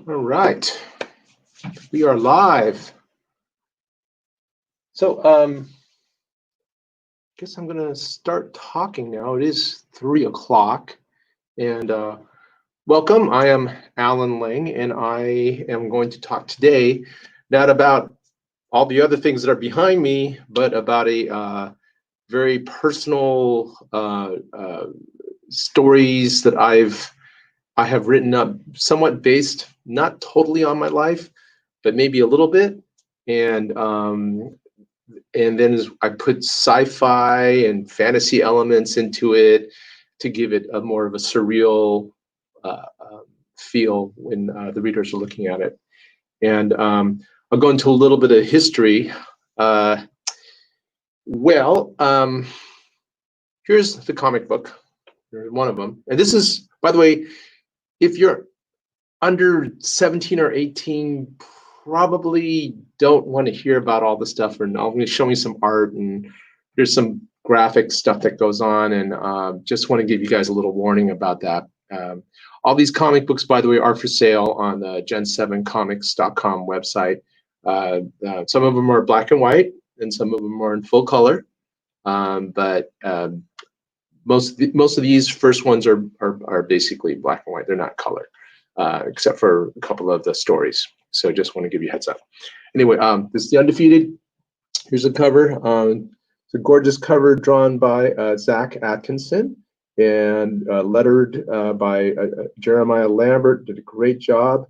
All right, we are live. So, guess I'm gonna start talking now. It is 3 o'clock, and welcome. I am Allen Ling, and I am going to talk today not about all the other things that are behind me, but about a very personal stories that I have written up, somewhat based, not totally on my life, but maybe a little bit. And then I put sci-fi and fantasy elements into it to give it a more of a surreal feel when the readers are looking at it. And I'll go into a little bit of history. Here's the comic book. There's one of them. And this is, by the way, if you're under 17 or 18, probably don't want to hear about all the stuff. And I'm going to show you some art, and there's some graphic stuff that goes on. And just want to give you guys a little warning about that. All these comic books, by the way, are for sale on the GenSevenComics.com website. Some of them are black and white, and some of them are in full color. But most of these first ones are basically black and white. They're not color, except for a couple of the stories. So just want to give you a heads up. Anyway, this is the Undefeated. Here's a cover. It's a gorgeous cover drawn by Zach Atkinson and lettered by Jeremiah Lambert. Did a great job.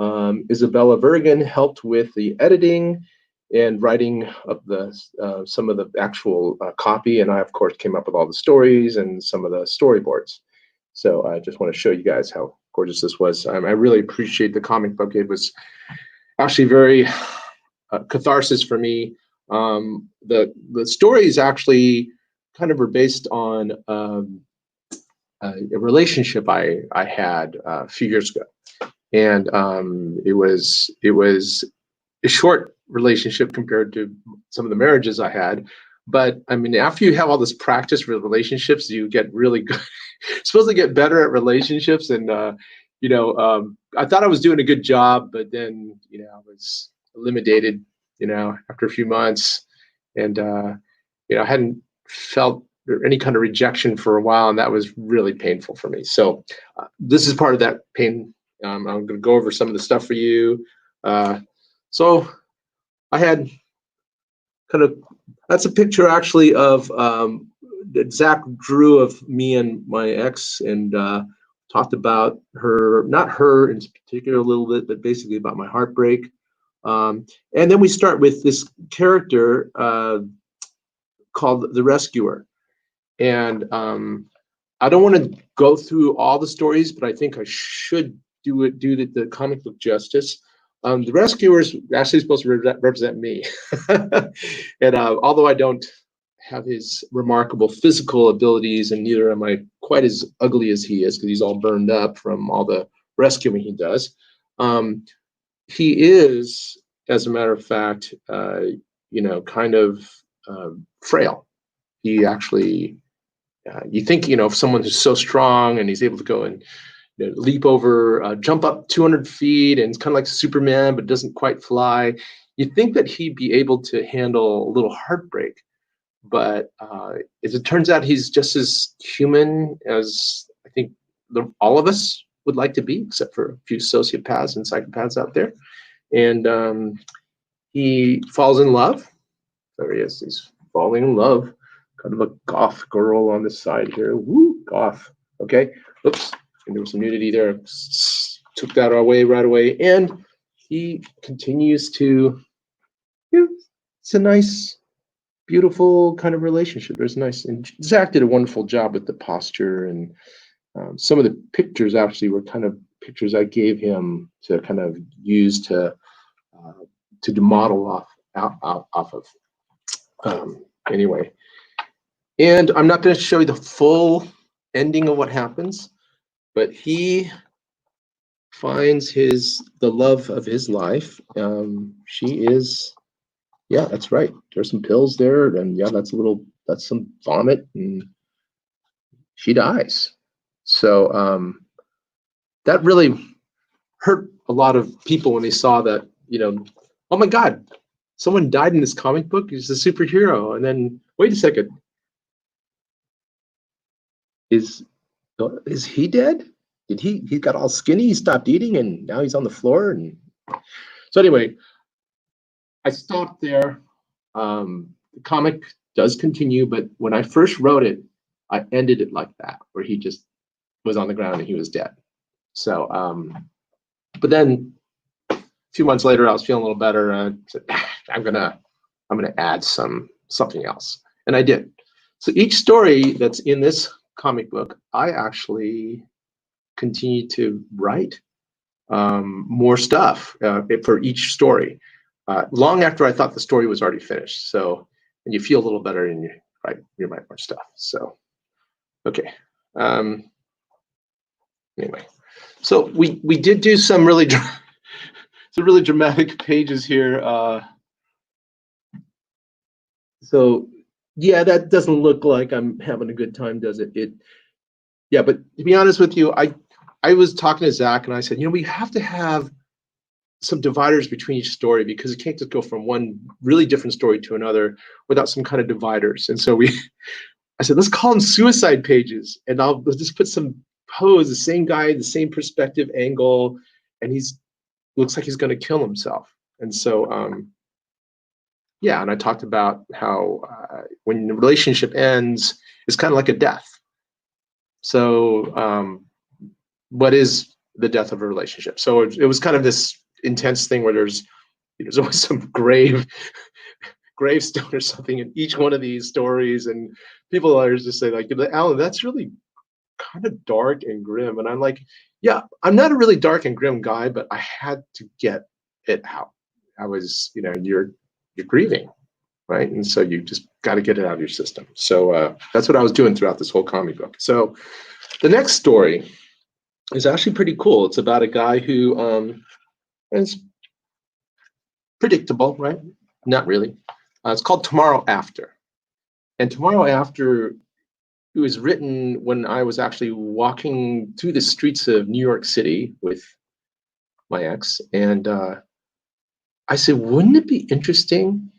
Isabella Vergan helped with the editing and writing of the some of the actual copy, and I of course came up with all the stories and some of the storyboards. So I just want to show you guys how gorgeous this was. I really appreciate the comic book. It was actually very catharsis for me. The stories actually kind of were based on a relationship I had a few years ago, and it was a short relationship compared to some of the marriages I had. But I mean, after you have all this practice with relationships, you get really good. You're supposed to get better at relationships. And, I thought I was doing a good job, but then, I was eliminated, after a few months. And, I hadn't felt any kind of rejection for a while, and that was really painful for me. So this is part of that pain. I'm going to go over some of the stuff for you. So I had that's a picture actually of that Zach drew of me and my ex, and talked about her, not her in particular a little bit, but basically about my heartbreak. And then we start with this character called the Rescuer. And I don't want to go through all the stories, but I think I should do the comic book justice. The Rescuer is actually supposed to represent me. And although I don't have his remarkable physical abilities, and neither am I quite as ugly as he is, because he's all burned up from all the rescuing he does, he is, as a matter of fact, kind of frail. He actually, you think, of someone who's so strong and he's able to go and leap over, jump up 200 feet, and it's kind of like Superman, but doesn't quite fly. You think that he'd be able to handle a little heartbreak, but as it turns out, he's just as human as I think all of us would like to be, except for a few sociopaths and psychopaths out there. And he falls in love. There he is. He's falling in love. Kind of a goth girl on the side here. Woo, goth. Okay. Oops. And there was some nudity there. Took that away right away. And he continues to, it's a nice, beautiful kind of relationship. There's nice, and Zach did a wonderful job with the posture, and some of the pictures actually were kind of pictures I gave him to kind of use to model off of. Anyway, and I'm not going to show you the full ending of what happens, but he finds the love of his life. She is, yeah, that's right. There's some pills there, and yeah, that's some vomit, and she dies. So that really hurt a lot of people when they saw that, oh my God, someone died in this comic book. He's a superhero. And then, wait a second, is he dead? He got all skinny, he stopped eating, and now he's on the floor? And so anyway, I stopped there. The comic does continue, but when I first wrote it, I ended it like that, where he just was on the ground and he was dead. So, but then a few months later, I was feeling a little better, and I said, I'm gonna add something else, and I did. So each story that's in this comic book, I actually continue to write more stuff for each story, long after I thought the story was already finished. So, and you feel a little better, and you write more stuff. So, okay. Anyway, so we did do some really dramatic pages here. So yeah, that doesn't look like I'm having a good time, does it? Yeah, but to be honest with you, I was talking to Zach and I said, we have to have some dividers between each story, because it can't just go from one really different story to another without some kind of dividers. And so I said, let's call them suicide pages, and let's just put some pose, the same guy, the same perspective angle, and looks like he's going to kill himself. And so, yeah, and I talked about how when the relationship ends, it's kind of like a death. So, what is the death of a relationship? So it was kind of this intense thing where there's always some gravestone or something in each one of these stories, and people are just say like, Alan, that's really kind of dark and grim. And I'm like, yeah, I'm not a really dark and grim guy, but I had to get it out. I was, you're grieving, right? And so you just got to get it out of your system. So that's what I was doing throughout this whole comic book. So the next story is actually pretty cool. It's about a guy who is predictable, right? Not really. It's called Tomorrow After. And Tomorrow After, it was written when I was actually walking through the streets of New York City with my ex. And I said, wouldn't it be interesting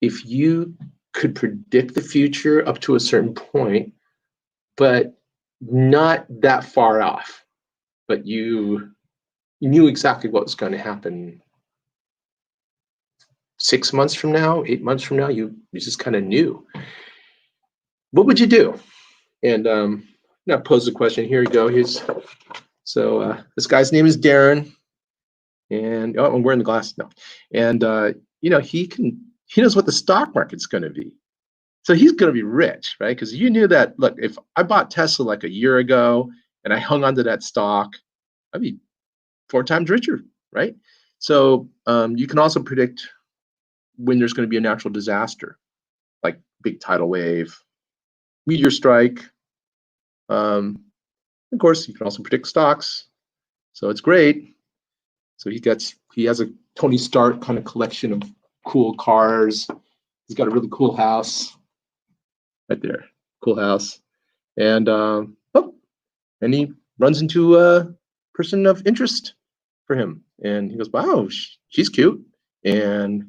if you could predict the future up to a certain point, but not that far off, but you knew exactly what was going to happen 6 months from now, 8 months from now, you just kind of knew. What would you do? And now pose the question. Here we go. So this guy's name is Darren, and I'm wearing the glasses now. And he knows what the stock market's going to be. So he's going to be rich, right? Because you knew that. Look, if I bought Tesla like a year ago and I hung onto that stock, I'd be 4 times richer, right? So you can also predict when there's going to be a natural disaster, like big tidal wave, meteor strike. Of course, you can also predict stocks. So it's great. So he has a Tony Stark kind of collection of cool cars. He's got a really cool house right there, cool house. And and he runs into a person of interest for him. And he goes, wow, she's cute. And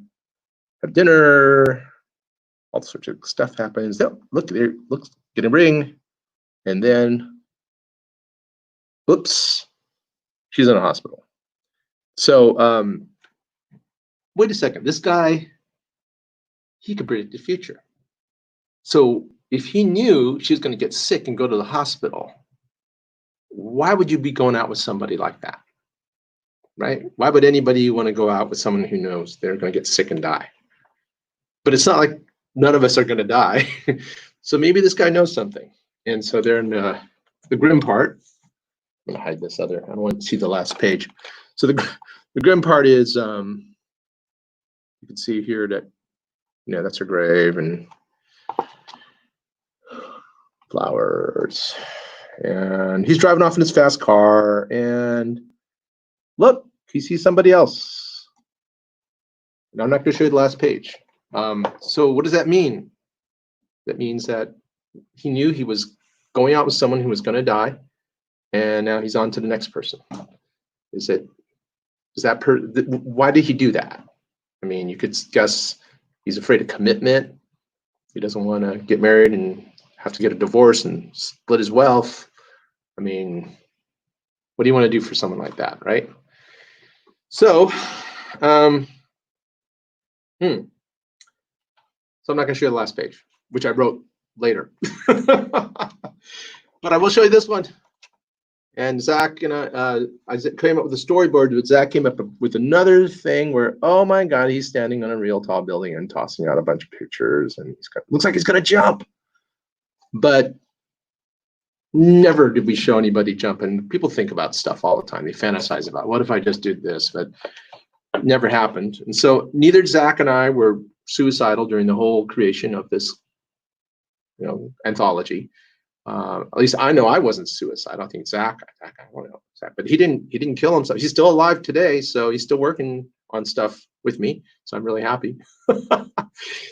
have dinner, all sorts of stuff happens. Oh, look, get a ring. And then, oops, she's in a hospital. So wait a second, this guy, he could predict the future. So if he knew she was going to get sick and go to the hospital, why would you be going out with somebody like that? Right? Why would anybody want to go out with someone who knows they're going to get sick and die? But it's not like none of us are going to die. So maybe this guy knows something. And so they're in the grim part. I'm going to hide this other. I don't want to see the last page. So the grim part is, you can see here that, that's her grave and flowers. And he's driving off in his fast car. And look, he sees somebody else. And I'm not going to show you the last page. So what does that mean? That means that he knew he was going out with someone who was going to die, and now he's on to the next person. Is it Is that why did he do that? I mean, you could guess he's afraid of commitment. He doesn't want to get married and have to get a divorce and split his wealth. I mean, what do you want to do for someone like that, right? So, So I'm not going to show you the last page, which I wrote later. But I will show you this one. And Zach and I came up with a storyboard, but Zach came up with another thing where, oh my God, he's standing on a real tall building and tossing out a bunch of pictures, and looks like he's going to jump. But never did we show anybody jump. And people think about stuff all the time. They fantasize about, what if I just did this? But it never happened. And so neither Zach and I were suicidal during the whole creation of this, anthology. At least I know I wasn't suicidal. I think Zach, I don't know Zach, but he didn't kill himself. He's still alive today, so he's still working on stuff with me. So I'm really happy.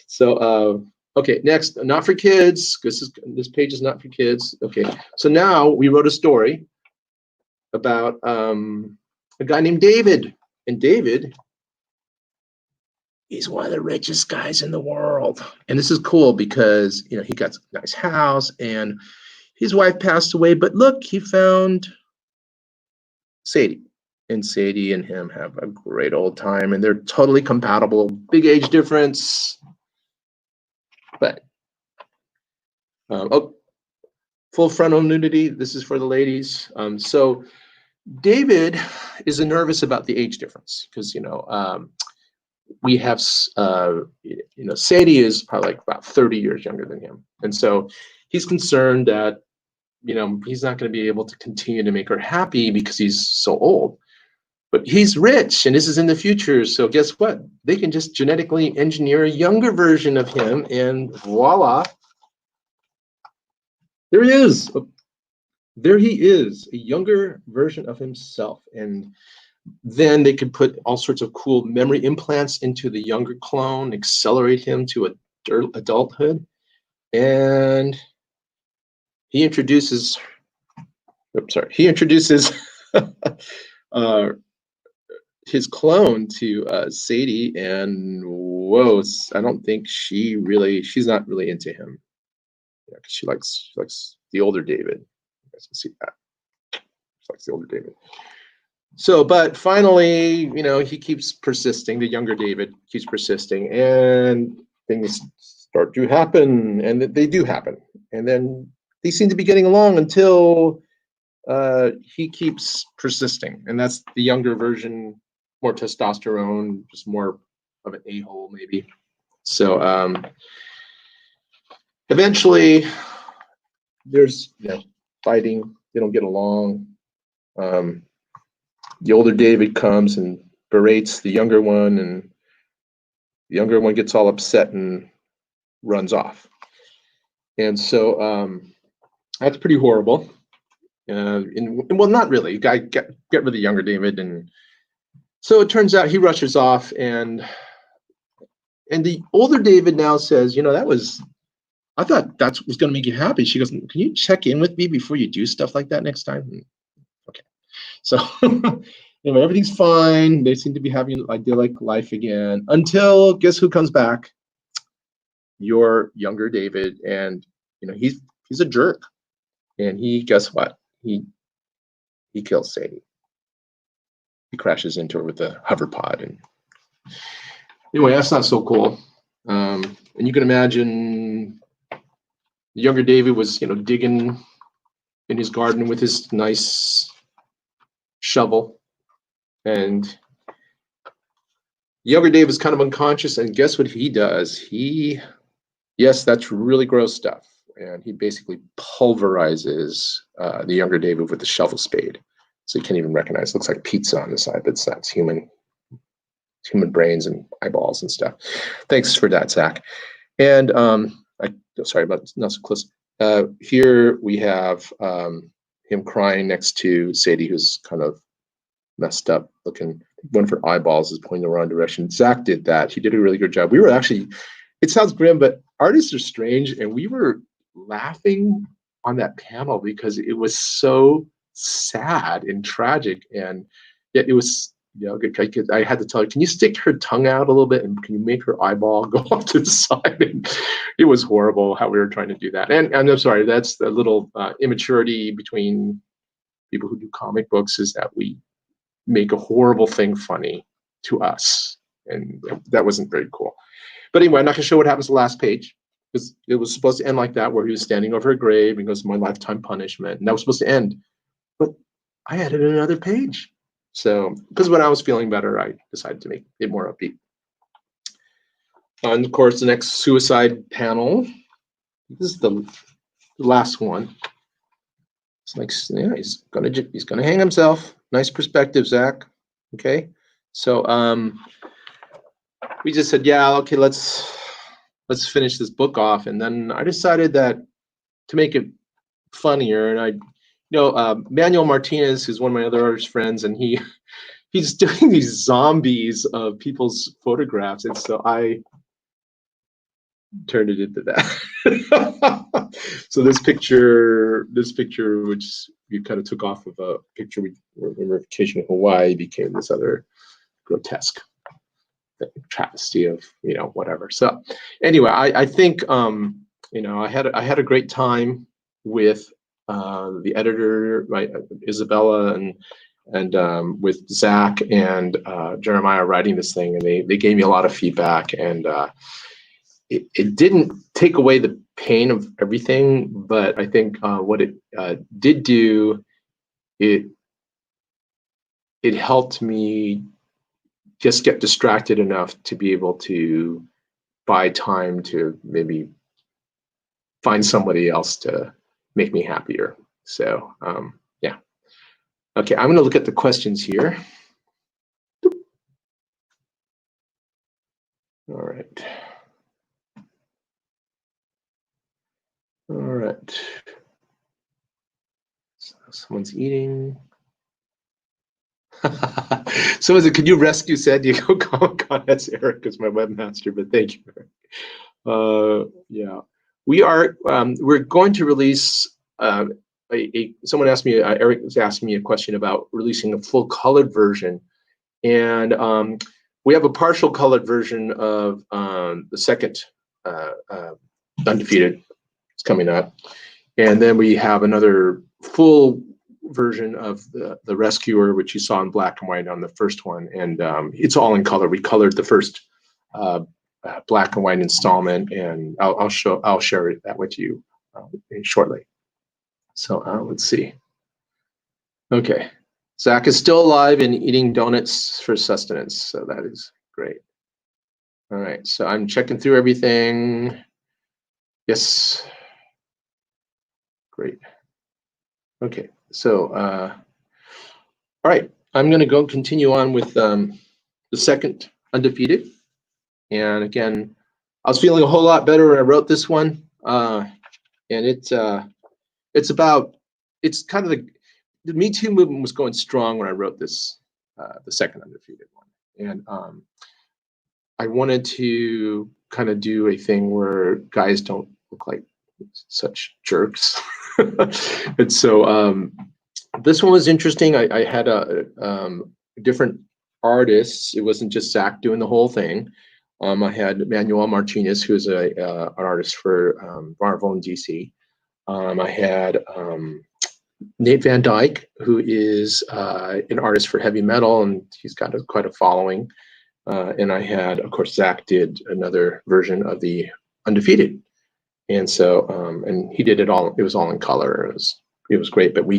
So okay, next, not for kids, because this page is not for kids. Okay, so now we wrote a story about a guy named David, and David, he's one of the richest guys in the world. And this is cool because, he got a nice house and his wife passed away, but look, he found Sadie. And Sadie and him have a great old time, and they're totally compatible. Big age difference. But, full frontal nudity. This is for the ladies. So David is nervous about the age difference because, we have, Sadie is probably like about 30 years younger than him. And so he's concerned that, he's not going to be able to continue to make her happy because he's so old. But he's rich, and this is in the future. So guess what? They can just genetically engineer a younger version of him, and voila. There he is. There he is, a younger version of himself. And then they could put all sorts of cool memory implants into the younger clone, accelerate him to adulthood. And he introduces his clone to Sadie, and whoa, I don't think she's not really into him. Yeah, because she likes the older David. You guys can see that. She likes the older David. So, but finally, he keeps persisting. The younger David keeps persisting, and things start to happen, and they do happen. And then they seem to be getting along until he keeps persisting, and that's the younger version, more testosterone, just more of an a-hole maybe. So eventually, there's fighting. They don't get along. The older David comes and berates the younger one, and the younger one gets all upset and runs off. And so that's pretty horrible. Well, not really. You got get rid of the younger David, and so it turns out he rushes off, and the older David now says, I thought that was going to make you happy. She goes, can you check in with me before you do stuff like that next time? Okay. So everything's fine. They seem to be having idyllic life again until guess who comes back? Your younger David, and he's a jerk, and guess what? He kills Sadie. He crashes into her with a hover pod, and anyway, that's not so cool. And you can imagine the younger David was digging in his garden with his nice shovel, and the younger David is kind of unconscious, and guess what he does? Yes, that's really gross stuff, and he basically pulverizes the younger David with the shovel spade, so you can't even recognize. It looks like pizza on the side, but it's human brains and eyeballs and stuff. Thanks for that, Zach. And sorry about not so close. Here we have him crying next to Sadie, who's kind of messed up looking. One of her eyeballs is pointing the wrong direction. Zach did that. He did a really good job. We were actually, it sounds grim, but artists are strange, and we were laughing on that panel because it was so sad and tragic, and yet it was I had to tell her, can you stick her tongue out a little bit and can you make her eyeball go off to the side? And it was horrible how we were trying to do that. And I'm sorry, that's the little immaturity between people who do comic books, is that we make a horrible thing funny to us. And that wasn't very cool. But anyway, I'm not going to show what happens to the last page, because it was supposed to end like that, where he was standing over a grave and goes, my lifetime punishment. And that was supposed to end. But I added another page. So, because when I was feeling better, I decided to make it more upbeat. And of course, the next suicide panel. This is the last one. It's like, yeah, he's gonna hang himself. Nice perspective, Zach. Okay, so we just said, yeah, okay, let's finish this book off, and then I decided that to make it funnier, and Manuel Martinez is one of my other artist friends, and he's doing these zombies of people's photographs, and so I turned it into that. So this picture, which we kind of took off of a picture we were on vacation in Hawaii, became this other grotesque travesty of whatever. So anyway, I think I had a great time with the editor, right, Isabella, and with Zach and Jeremiah writing this thing, and they gave me a lot of feedback, and it didn't take away the pain of everything, but I think what it did do, it helped me just get distracted enough to be able to buy time to maybe find somebody else to make me happier. So yeah. Okay, I'm going to look at the questions here. All right. All right. So someone's eating. Someone said, "Could you rescue San Diego Comic-Con?" That's Eric, is my webmaster, but thank you, Eric. Yeah, we are. We're going to release. Someone asked me. Eric was asking me a question about releasing a full colored version, and we have a partial colored version of the second Undefeated. It's coming up, and then we have another full version of the Rescuer, which you saw in black and white on the first one, and it's all in color. We colored the first black and white installment, and I'll share that with you shortly. So let's see. Okay, Zach is still alive and eating donuts for sustenance, so that is great. All right, so I'm checking through everything. Yes. Great. Okay, so all right, I'm going to go continue on with the second Undefeated. And again, I was feeling a whole lot better when I wrote this one, and it's kind of the Me Too movement was going strong when I wrote this, the second Undefeated one, and I wanted to kind of do a thing where guys don't look like such jerks. And so this one was interesting. I had different artists. It wasn't just Zach doing the whole thing. I had Manuel Martinez, who is an artist for Marvel and DC. I had Nate Van Dyke, who is an artist for heavy metal, and he's got quite a following. And I had, of course, Zach did another version of the Undefeated. And so, and he did it all. It was all in color. It was great. But we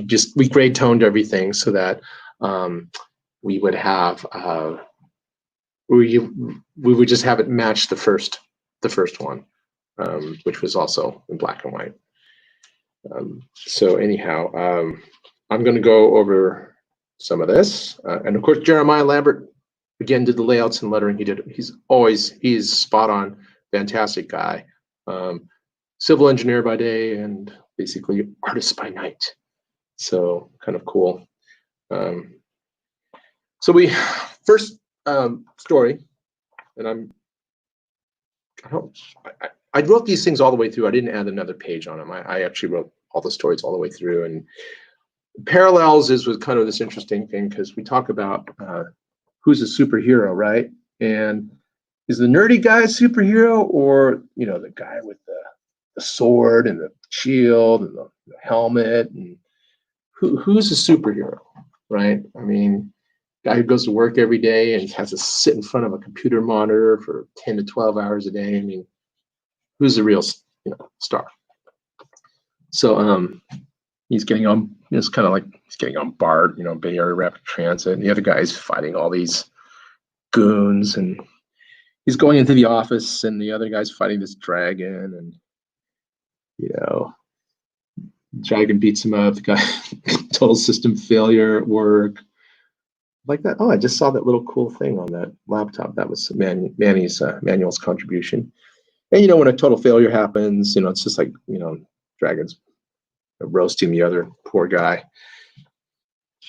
grade toned everything so that we would have we would just have it match the first one, which was also in black and white. So anyhow, I'm going to go over some of this, and of course Jeremiah Lambert again did the layouts and lettering. He's spot on, fantastic guy. Civil engineer by day and basically artist by night. So kind of cool. So we first story, and I wrote these things all the way through. I didn't add another page on them. I actually wrote all the stories all the way through, and parallels was kind of this interesting thing because we talk about who's a superhero, right? And is the nerdy guy a superhero, or the guy with the sword and the shield and the helmet, and who's a superhero, right? I mean, guy who goes to work every day and has to sit in front of a computer monitor for 10 to 12 hours a day. I mean, who's the real star? So he's getting on, it's kind of like he's getting on BART, Bay Area Rapid Transit, and the other guy's fighting all these goons, and he's going into the office, and the other guy's fighting this dragon, and dragon beats him up. The guy total system failure at work. Like that. Oh, I just saw that little cool thing on that laptop. That was Manny's Manuel's contribution. And when a total failure happens, it's just like dragons roasting the other poor guy.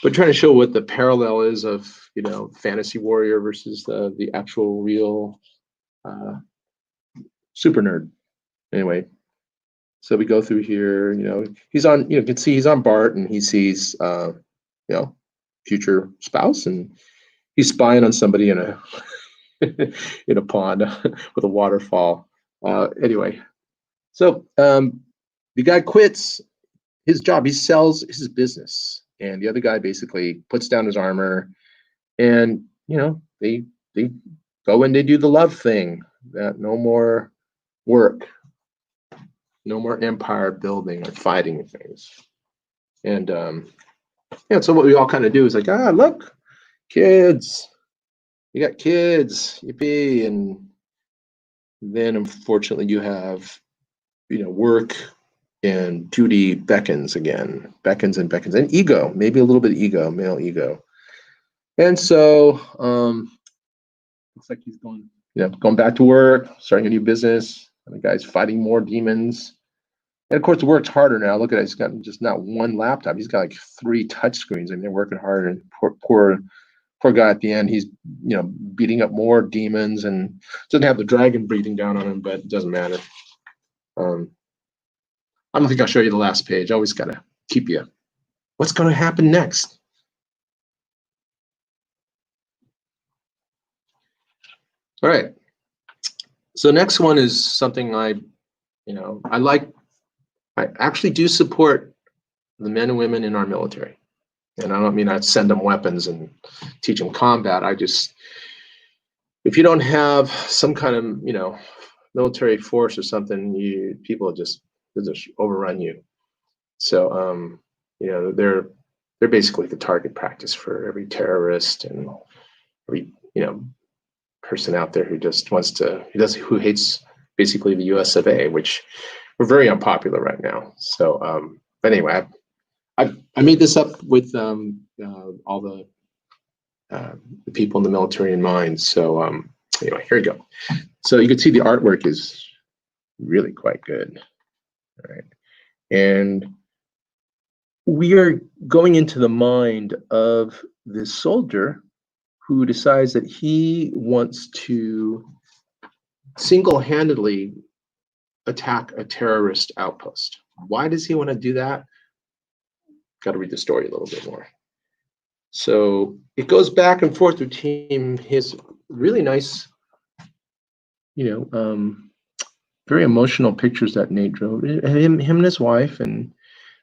But trying to show what the parallel is of fantasy warrior versus the actual real super nerd. Anyway, so we go through here. He's on. You can see he's on BART, and he sees future spouse, and he's spying on somebody in a in a pond with a waterfall. Anyway, so the guy quits his job. He sells his business, and the other guy basically puts down his armor, and they go and they do the love thing. That no more work, no more empire building or fighting things, and so what we all kind of do is like, look, kids, you got kids, yippee. And then unfortunately you have, work and duty beckons and beckons, and ego, maybe a little bit of ego, male ego. And so looks like he's going back to work, starting a new business, and the guy's fighting more demons. And of course, the work's harder now. Look at it. He's got just not one laptop. He's got like 3 touch screens, and they're working harder. And poor guy at the end, he's beating up more demons, and doesn't have the dragon breathing down on him, but it doesn't matter. I don't think I'll show you the last page. I always gotta keep you. What's going to happen next? All right. So next one is something I like. I actually do support the men and women in our military. And I don't mean I'd send them weapons and teach them combat. If you don't have some kind of, military force or something, people just overrun you. So, they're basically the target practice for every terrorist and every, person out there who just who hates basically the US of A, which we're very unpopular right now. So, but anyway, I made this up with all the people in the military in mind. So anyway, here we go. So you can see the artwork is really quite good. All right, and we are going into the mind of this soldier who decides that he wants to single-handedly attack a terrorist outpost. Why does he want to do that? Got to read the story a little bit more. So it goes back and forth between his really nice, very emotional pictures that Nate drew, him and his wife, and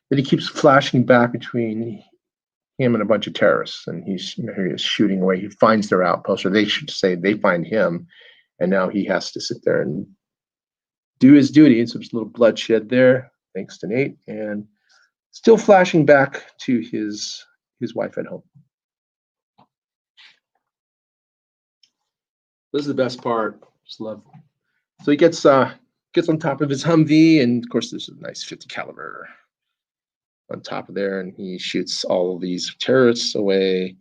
then he keeps flashing back between him and a bunch of terrorists, and he's here he is shooting away. He finds their outpost, or they should say they find him, and now he has to sit there and do his duty. And so there's a little bloodshed there, thanks to Nate, and still flashing back to his wife at home. This is the best part. Just love. So he gets on top of his Humvee, and of course there's a nice 50 caliber on top of there, and he shoots all of these terrorists away.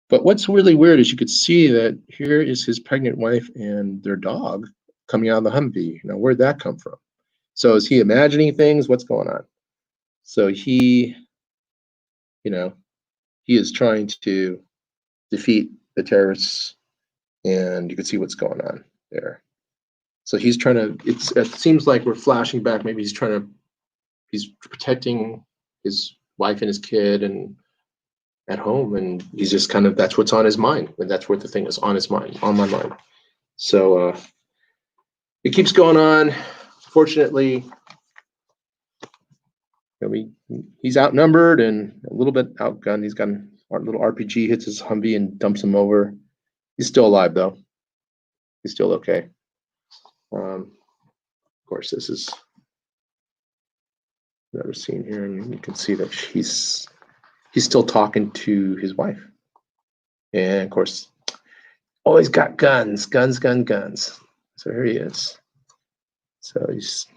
But what's really weird is you could see that here is his pregnant wife and their dog coming out of the Humvee. Where'd that come from? So is he imagining things? What's going on? So he is trying to defeat the terrorists, and you can see what's going on there. So he's trying to, it seems like we're flashing back. Maybe he's protecting his wife and his kid, and at home, and he's just kind of, that's what's on his mind, and that's what the thing is, on his mind, on my mind. So it keeps going on. Fortunately, he's outnumbered and a little bit outgunned. He's got a little RPG, hits his Humvee and dumps him over. He's still alive though. He's still okay. Of course, this is another scene here, and you can see that he's still talking to his wife. And of course, always got guns. So here he is. So he's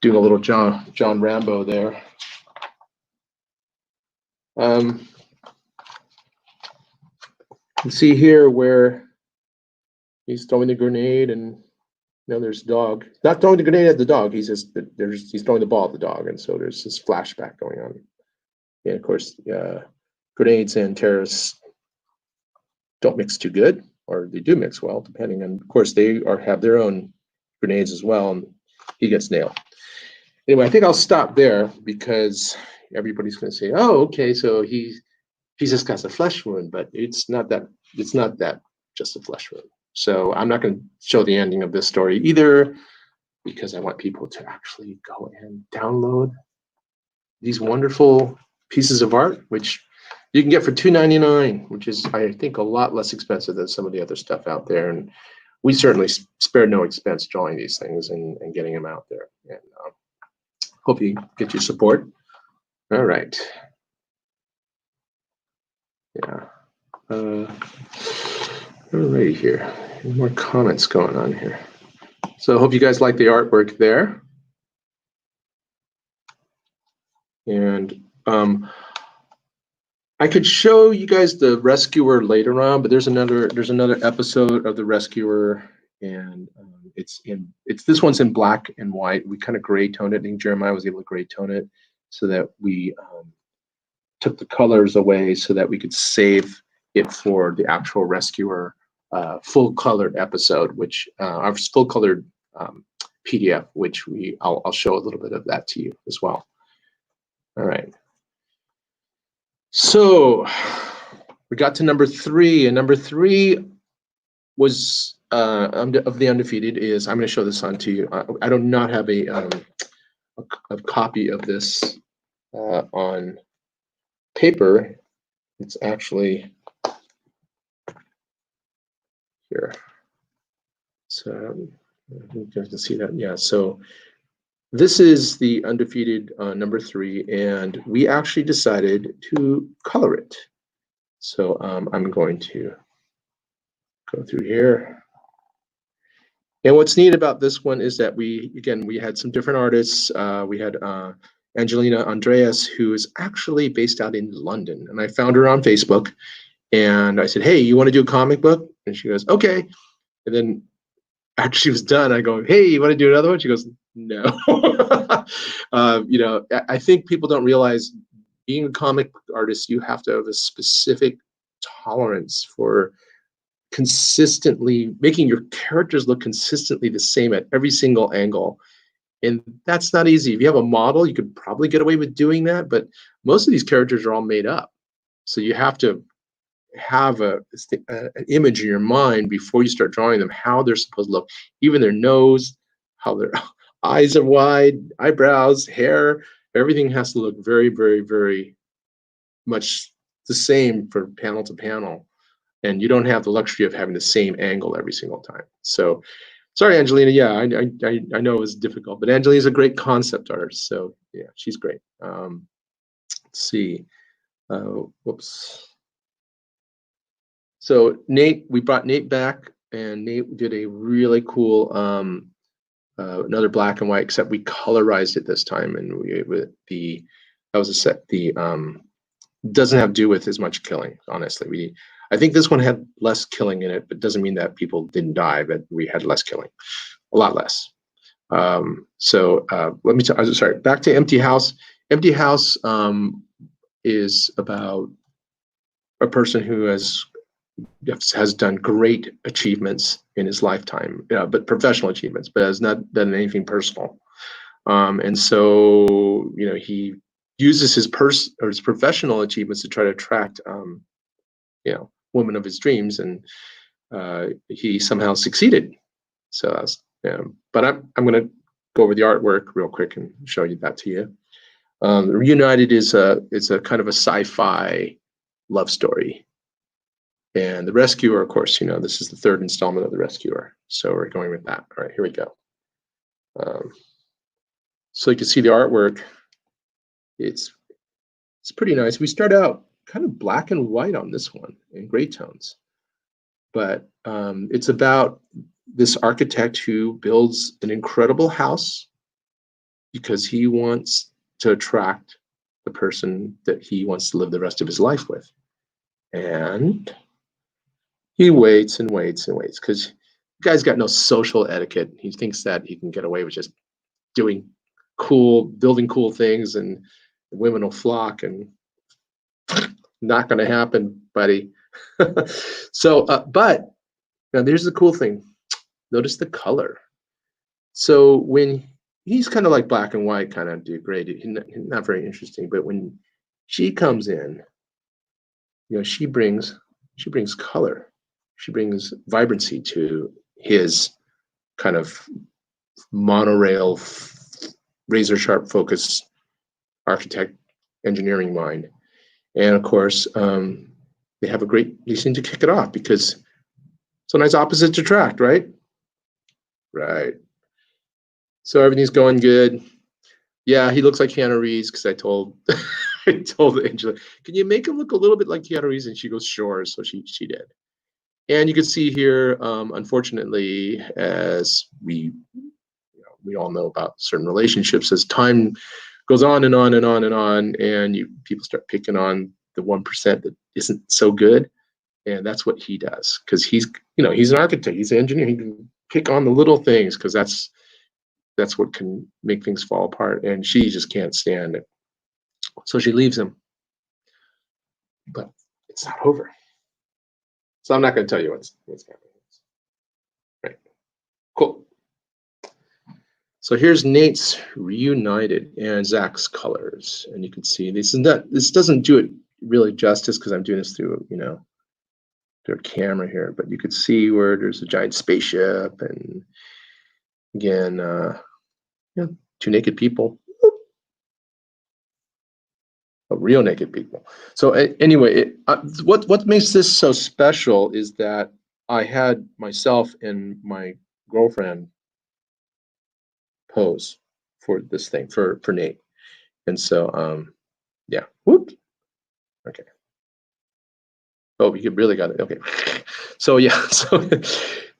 doing a little John Rambo there. You can see here where he's throwing the grenade, and there's a dog. Not throwing the grenade at the dog. He's throwing the ball at the dog, and so there's this flashback going on. And of course, grenades and terrorists don't mix too good, or they do mix well, depending on. Of course, they have their own grenades as well, and he gets nailed. Anyway, I think I'll stop there because everybody's going to say, "Oh, okay, so he just got a flesh wound," but it's not that. It's not that just a flesh wound. So I'm not going to show the ending of this story either, because I want people to actually go and download these wonderful pieces of art, which you can get for $2.99, which is, I think, a lot less expensive than some of the other stuff out there. And we certainly spared no expense drawing these things and getting them out there. And hope you get your support. All right. Yeah. All right here. Any more comments going on here? So I hope you guys like the artwork there. And I could show you guys the Rescuer later on, but there's another episode of the Rescuer, and it's this one's in black and white. We kind of gray toned it. I think Jeremiah was able to gray tone it so that we took the colors away so that we could save it for the actual Rescuer full colored episode, which our full colored PDF, which I'll show a little bit of that to you as well. All right. So we got to number 3, and number 3 was of the Undefeated is, I'm going to show this on to you. I do not have a copy of this on paper. It's actually here. So you guys can see that. Yeah. So this is the Undefeated number 3, and we actually decided to color it. So I'm going to go through here. And what's neat about this one is that we had some different artists. We had Angelina Andreas, who is actually based out in London, and I found her on Facebook, and I said, "Hey, you want to do a comic book?" And she goes, "Okay." And then after she was done, I go, "Hey, you want to do another one?" She goes, "No." I think people don't realize, being a comic book artist, you have to have a specific tolerance for consistently making your characters look consistently the same at every single angle. And that's not easy. If you have a model, you could probably get away with doing that, but most of these characters are all made up. So you have to have an image in your mind before you start drawing them, how they're supposed to look, even their nose, how their eyes are wide, eyebrows, hair, everything has to look very, very, very much the same for panel to panel. And you don't have the luxury of having the same angle every single time. So sorry, Angelina. Yeah, I know it was difficult, but Angelina's a great concept artist. So yeah, she's great. Let's see. Whoops. So we brought Nate back, and Nate did a really cool another black and white, except we colorized it this time, and doesn't have to do with as much killing, honestly. I think this one had less killing in it, but doesn't mean that people didn't die, but we had less killing, a lot less. Let me tell. Sorry, back to Empty House. Empty House is about a person who has done great achievements in his lifetime, but professional achievements, but has not done anything personal. And so, he uses his his professional achievements to try to attract, woman of his dreams, and he somehow succeeded. So that's, but I'm going to go over the artwork real quick and show you that to you. Reunited is a kind of a sci-fi love story. And The Rescuer, of course, this is the third installment of The Rescuer. So we're going with that. All right, here we go. So you can see the artwork. It's pretty nice. We start out kind of black and white on this one in gray tones. But it's about this architect who builds an incredible house because he wants to attract the person that he wants to live the rest of his life with. And he waits and waits and waits because the guy's got no social etiquette. He thinks that he can get away with just building cool things, and the women will flock, and not going to happen, buddy. So, but now there's the cool thing. Notice the color. So when he's kind of like black and white, kind of degraded, not very interesting. But when she comes in, she brings color. She brings vibrancy to his kind of monorail, razor sharp focus architect engineering mind. And of course, they have a great reason to kick it off because sometimes opposites attract, right? Right. So everything's going good. Yeah, he looks like Keanu Reeves because I told Angela, can you make him look a little bit like Keanu Reeves? And she goes, sure. So she did. And you can see here, unfortunately, as we all know about certain relationships, as time goes on and on and on and on, and people start picking on the 1% that isn't so good, and that's what he does because he's an architect, he's an engineer. He can pick on the little things because that's what can make things fall apart, and she just can't stand it. So she leaves him, but it's not over. So I'm not going to tell you what's happening. Right. Cool. So here's Nate's Reunited and Zach's colors, and you can see this doesn't do it really justice because I'm doing this through through a camera here, but you could see where there's a giant spaceship, and again, two naked people, real naked people. So anyway, what makes this so special is that I had myself and my girlfriend pose for this thing for Nate, and so yeah. Whoop. Okay. Oh, you really got it. Okay. So yeah. So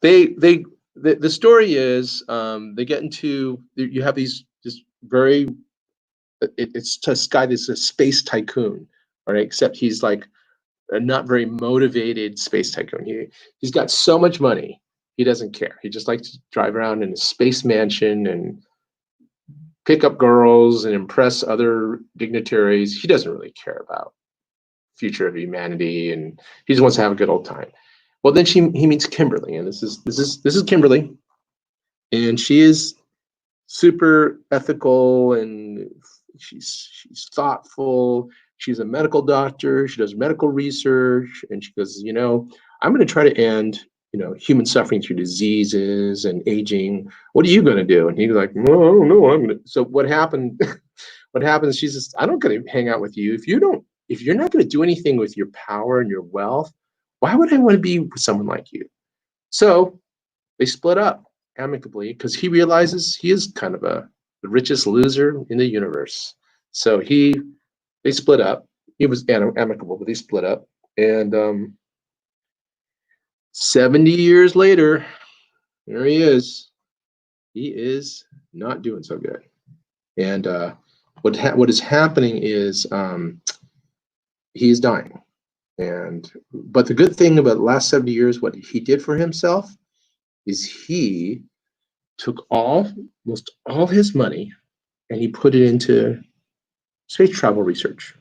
the story is they get into, you have this very, it's this guy that's a space tycoon, all right, except he's like a not very motivated space tycoon. He's got so much money he doesn't care. He just likes to drive around in a space mansion and pick up girls and impress other dignitaries. He doesn't really care about future of humanity, and he just wants to have a good old time. Well, then he meets Kimberly, and this is Kimberly, and she is super ethical, and she's thoughtful. She's a medical doctor. She does medical research, and she goes, I'm going to try to end human suffering through diseases and aging. What are you going to do? And he's like, no, I don't know. I'm going to. So what happened? What happens? She says, I'm not going to hang out with you if you're not going to do anything with your power and your wealth. Why would I want to be with someone like you? So they split up amicably because he realizes he is kind of the richest loser in the universe. So they split up. He was amicable, but they split up. And 70 years later, there he is. He is not doing so good. And what is happening is he is dying. But the good thing about the last 70 years, what he did for himself is he took almost all his money and he put it into space travel research.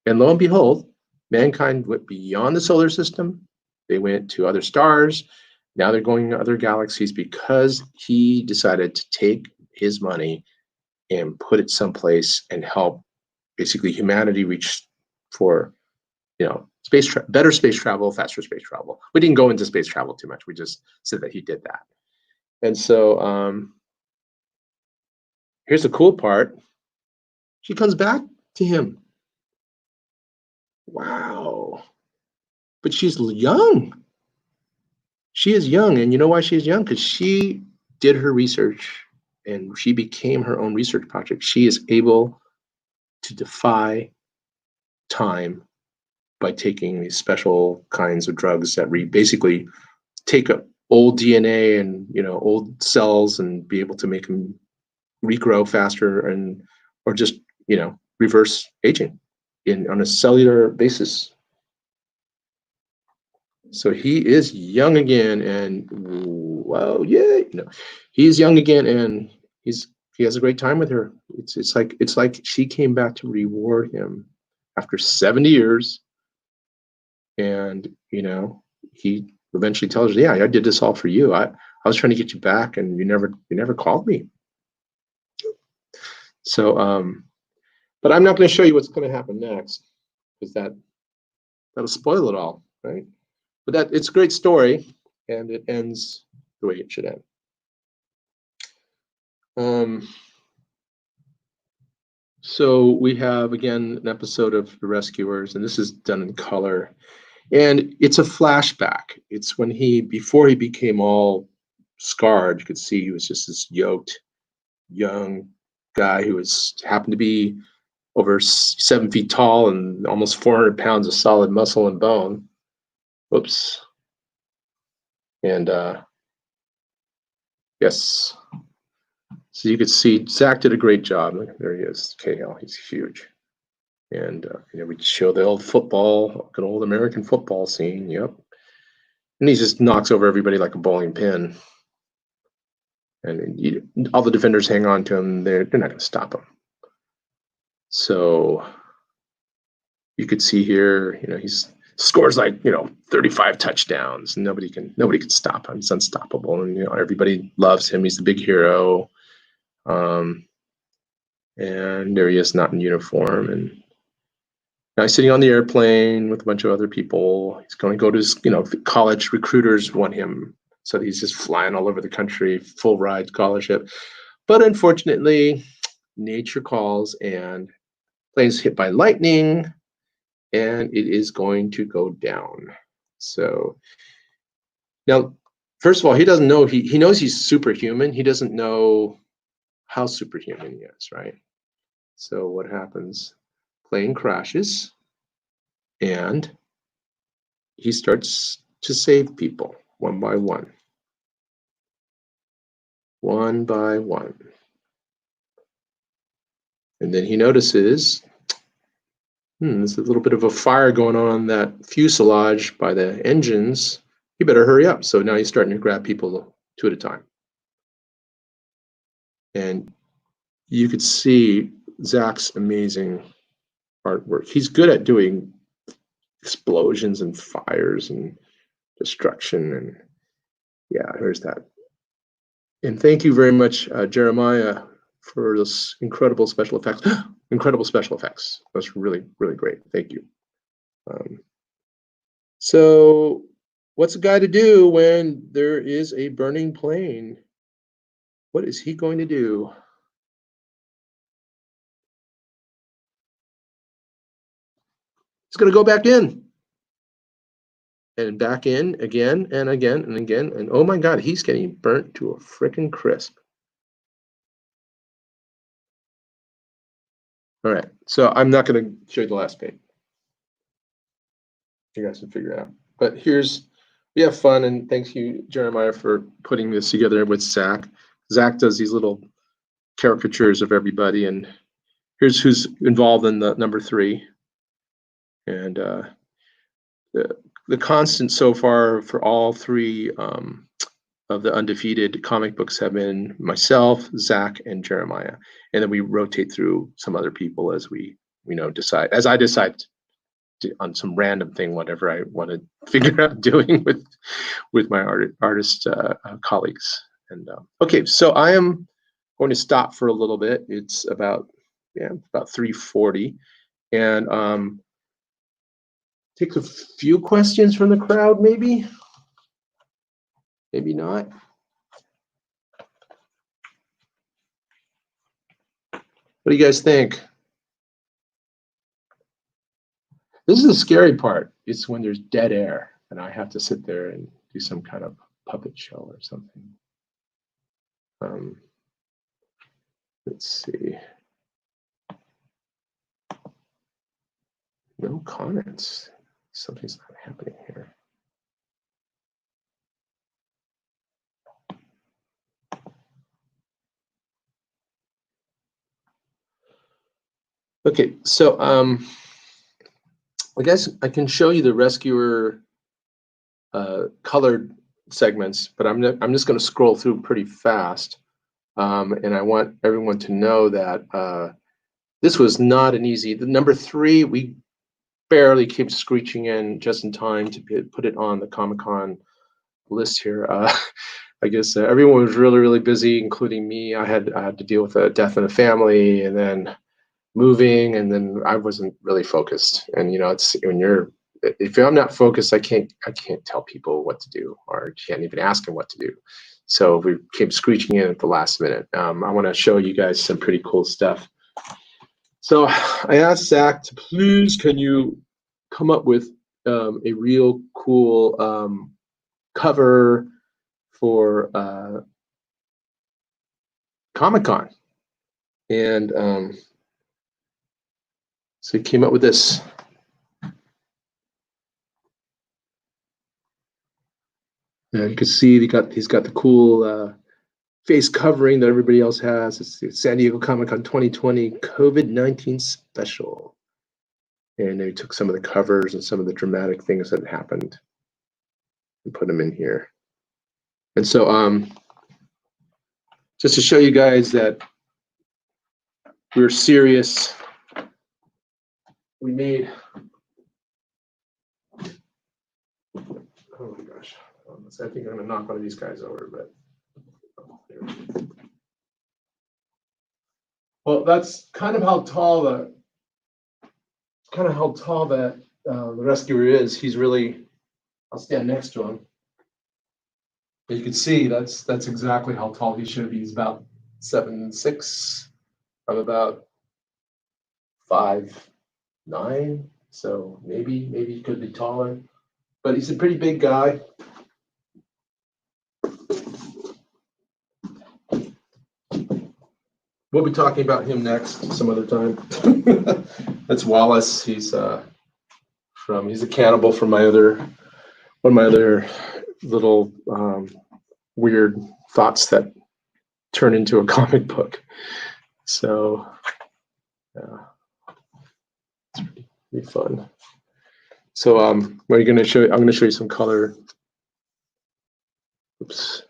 And lo and behold, mankind went beyond the solar system. They went to other stars. Now they're going to other galaxies because he decided to take his money and put it someplace and help basically humanity reached for, better space travel, faster space travel. We didn't go into space travel too much. We just said that he did that. And so here's the cool part. She comes back to him. Wow. But she's young. She is young. And you know why she is young? Because she did her research and she became her own research project. She is able to defy time by taking these special kinds of drugs that basically take up old DNA and old cells and be able to make them regrow faster or just reverse aging on a cellular basis. So he is young again, and well, yeah, he's young again, and he has a great time with her. It's like she came back to reward him after 70 years, and he eventually tells her, "Yeah, I did this all for you. I was trying to get you back, and you never called me." So, but I'm not going to show you what's going to happen next, because that'll spoil it all, right? But it's a great story, and it ends the way it should end. So we have, again, an episode of The Rescuers, and this is done in color. And it's a flashback. It's when before he became all scarred, you could see he was just this yoked, young guy who happened to be over 7 feet tall and almost 400 pounds of solid muscle and bone. Whoops. And yes. So you could see Zach did a great job. There he is, KL. He's huge. And we show the old good old American football scene. Yep. And he just knocks over everybody like a bowling pin. And all the defenders hang on to him. They're not going to stop him. So you could see here, he's scores like 35 touchdowns. Nobody can stop him. He's unstoppable, and everybody loves him. He's the big hero. And there he is, not in uniform, and now he's sitting on the airplane with a bunch of other people. He's going to go to his, college recruiters want him, so he's just flying all over the country, full ride scholarship. But unfortunately, nature calls, and plane's hit by lightning, and it is going to go down. So now, first of all, he doesn't know, he knows he's superhuman. He doesn't know how superhuman he is, right? So what happens? Plane crashes, and he starts to save people one by one. One by one. And then he notices there's a little bit of a fire going on that fuselage by the engines. He better hurry up. So now he's starting to grab people 2 at a time. And you could see Zach's amazing artwork. He's good at doing explosions and fires and destruction. And yeah, here's that. And thank you very much, Jeremiah, for this incredible special effects. Incredible special effects. That's really, really great. Thank you. So what's a guy to do when there is a burning plane? What is he going to do? He's going to go back in. And back in again and again and again. And oh my God, he's getting burnt to a frickin' crisp. All right, so I'm not going to show you the last page. You guys can figure it out. But we have fun, and thank you, Jeremiah, for putting this together with Zach. Zach does these little caricatures of everybody, and here's who's involved in the number 3. And the constant so far for all 3 of the Undefeated comic books have been myself, Zach, and Jeremiah. And then we rotate through some other people as we decide, as I decide on some random thing, whatever I want to figure out doing with my artist colleagues. And okay, so I am going to stop for a little bit. It's about yeah, about 3:40, and take a few questions from the crowd, maybe not. What do you guys think? This is the scary part. It's when there's dead air and I have to sit there and do some kind of puppet show or something. Let's see. No comments. Something's not happening here. Okay, so I guess I can show you the rescuer colored segments, but I'm just going to scroll through pretty fast, and I want everyone to know that this was not an easy. The number 3, we barely came screeching in just in time to put it on the Comic-Con list here. I guess everyone was really busy, including me. I had to deal with a death in the family, and then moving, and then I wasn't really focused. And you know, it's when if I'm not focused, I can't tell people what to do, or can't even ask them what to do. So we came screeching in at the last minute. I want to show you guys some pretty cool stuff. So I asked Zach to please, can you come up with a real cool cover for Comic-Con, and so he came up with this. And you can see he's got the cool face covering that everybody else has. It's the San Diego Comic-Con 2020 COVID-19 special. And they took some of the covers and some of the dramatic things that happened and put them in here. And so just to show you guys that we're serious, we made, oh my gosh, I think I'm gonna knock one of these guys over, but well, that's kind of how tall the rescuer is. He's really, I'll stand next to him. You can see that's exactly how tall he should be. He's about 7'6". I'm about 5'9", so maybe he could be taller, but he's a pretty big guy. We'll be talking about him next some other time. That's Wallace. He's a cannibal from one of my other little weird thoughts that turn into a comic book. So yeah, it's pretty fun. So what are you going to show? I'm going to show you some color. Oops.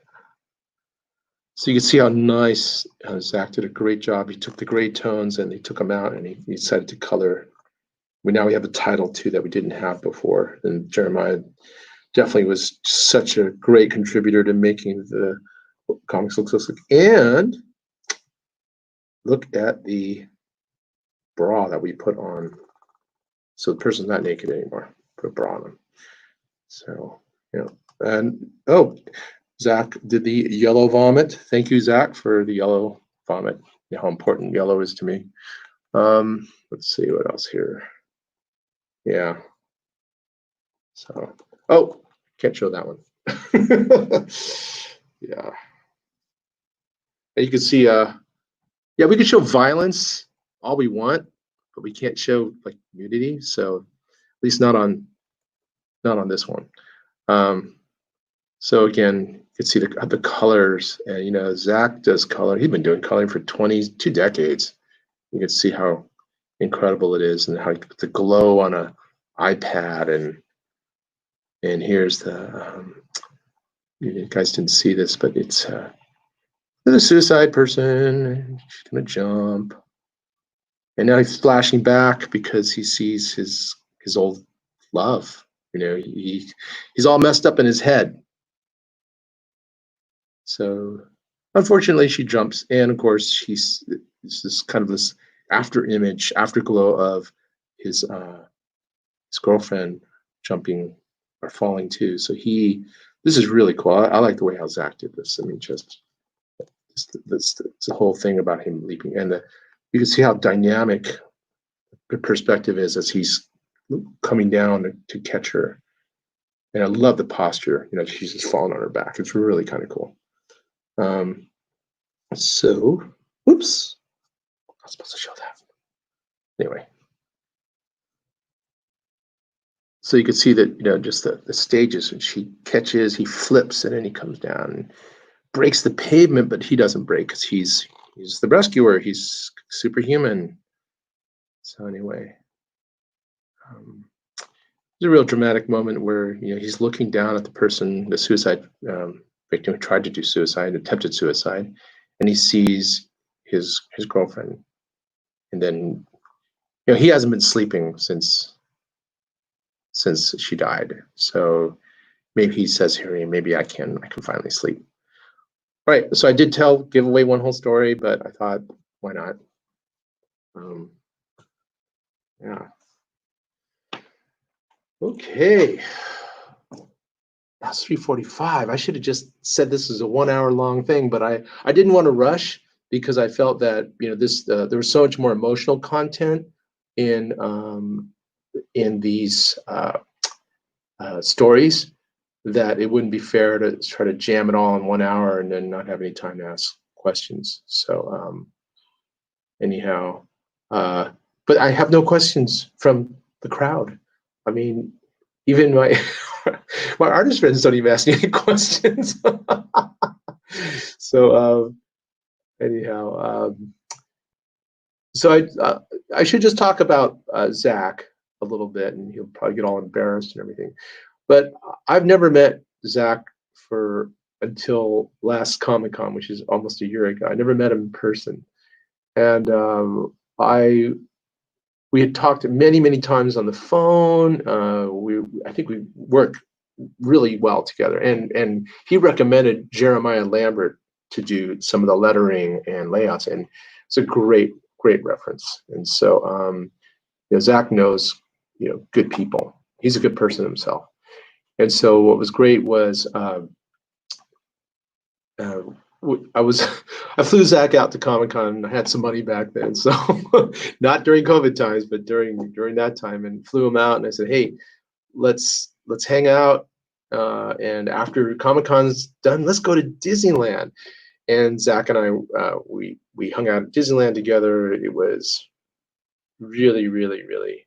So you can see how nice Zach did a great job. He took the gray tones and he took them out, and he decided to color. Now we have a title too that we didn't have before. And Jeremiah definitely was such a great contributor to making the comics look so slick. And look at the bra that we put on. So the person's not naked anymore. Put a bra on them. So, yeah. And oh, Zach did the yellow vomit. Thank you, Zach, for the yellow vomit. You know how important yellow is to me. Let's see what else here. Yeah. So, oh, can't show that one. Yeah. And you can see, yeah, we could show violence all we want, but we can't show like nudity. So, at least not on this one. So again, you can see the colors, and you know, Zach does color. He's been doing coloring for 22 decades. You can see how incredible it is, and how you put the glow on an iPad, and here's the you guys didn't see this, but it's there's a suicide person. She's gonna jump, and now he's flashing back because he sees his old love. You know, he's all messed up in his head. So unfortunately she jumps, and of course it's this kind of this after image, afterglow of his girlfriend jumping or falling too. So this is really cool. I like the way how Zach did this. I mean, just the whole thing about him leaping, and you can see how dynamic the perspective is as he's coming down to catch her. And I love the posture. You know, she's just falling on her back. It's really kind of cool. So, oops, I was supposed to show that. Anyway, so you can see that, you know, just the stages. When she catches, he flips, and then he comes down and breaks the pavement, but he doesn't break because he's the rescuer. He's superhuman. So anyway, there's a real dramatic moment where, you know, he's looking down at the person, the suicide victim who tried to do suicide, attempted suicide, and he sees his girlfriend, and then, you know, he hasn't been sleeping since she died. So maybe he says here, maybe I can finally sleep. Right. So I did give away one whole story, but I thought, why not? Yeah. Okay. That's 3:45. I should have just said this is a 1 hour long thing, but I didn't want to rush because I felt that, you know, this there was so much more emotional content in these stories that it wouldn't be fair to try to jam it all in 1 hour and then not have any time to ask questions. So anyhow, but I have no questions from the crowd. I mean, even my artist friends don't even ask me any questions. So anyhow, so I should just talk about Zach a little bit, and he'll probably get all embarrassed and everything. But I've never met Zach until last Comic-Con, which is almost a year ago. I never met him in person, and we had talked many times on the phone. I think we worked really well together, and he recommended Jeremiah Lambert to do some of the lettering and layouts, and it's a great reference. And so you know, Zach knows, you know, good people. He's a good person himself. And so what was great was I flew Zach out to Comic-Con. I had some money back then, so not during COVID times, but during that time, and flew him out. And I said, hey, let's hang out, and after Comic-Con's done, let's go to Disneyland. And Zach and I we hung out at Disneyland together. It was really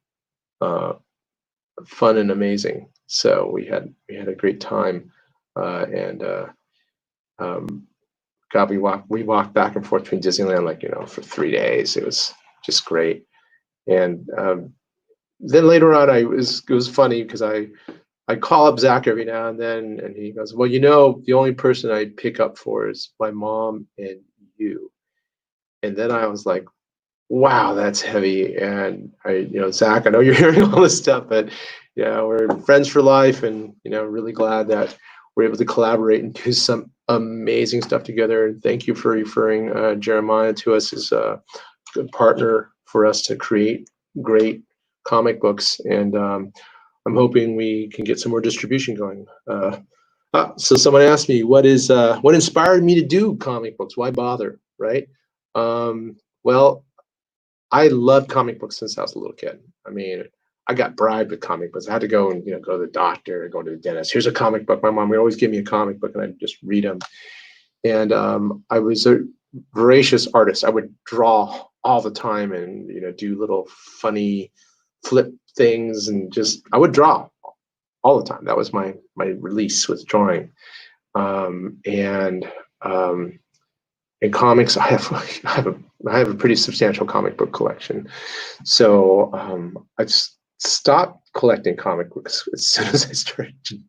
fun and amazing. So we had a great time, and God, we walked back and forth between Disneyland, like, you know, for 3 days. It was just great. And then later on, it was funny because I call up Zach every now and then, and he goes, well, you know, the only person I'd pick up for is my mom and you. And then I was like, wow, that's heavy. And you know, Zach, I know you're hearing all this stuff, but yeah, we're friends for life, and, you know, really glad that we're able to collaborate and do some amazing stuff together. And thank you for referring Jeremiah to us as a good partner for us to create great comic books. And I'm hoping we can get some more distribution going. So someone asked me, what inspired me to do comic books? Why bother, right? Well, I loved comic books since I was a little kid. I mean, I got bribed with comic books. I had to go and, you know, go to the doctor, go to the dentist. Here's a comic book. My mom would always give me a comic book, and I'd just read them. And I was a voracious artist. I would draw all the time, and, you know, do little funny flip things, and just I would draw all the time. That was my release, with drawing. In comics, I have a pretty substantial comic book collection. So I just stopped collecting comic books as soon as I started to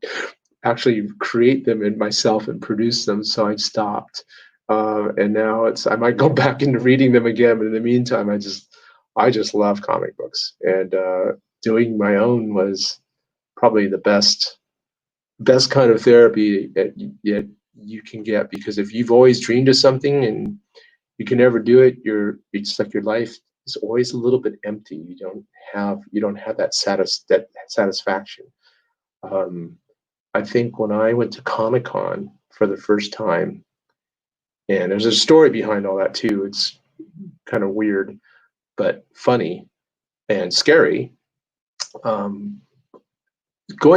actually create them in myself and produce them. So I stopped, and now I might go back into reading them again. But in the meantime, I just love comic books, and doing my own was probably the best kind of therapy that you can get, because if you've always dreamed of something and you can never do it, it's like your life is always a little bit empty. You don't have that satisfaction. I think when I went to Comic-Con for the first time, and there's a story behind all that too. It's kind of weird, but funny and scary. Going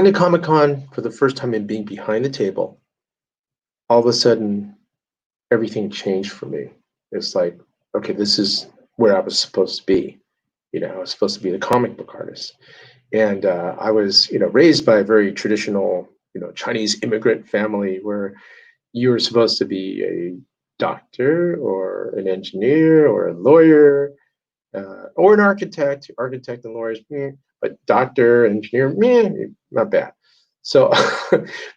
to Comic-Con for the first time and being behind the table, all of a sudden, everything changed for me. It's like, okay, this is where I was supposed to be. I was supposed to be the comic book artist. And I was, raised by a very traditional, Chinese immigrant family where you were supposed to be a doctor or an engineer or a lawyer or an architect. Architect and lawyers, but doctor, engineer, not bad. So,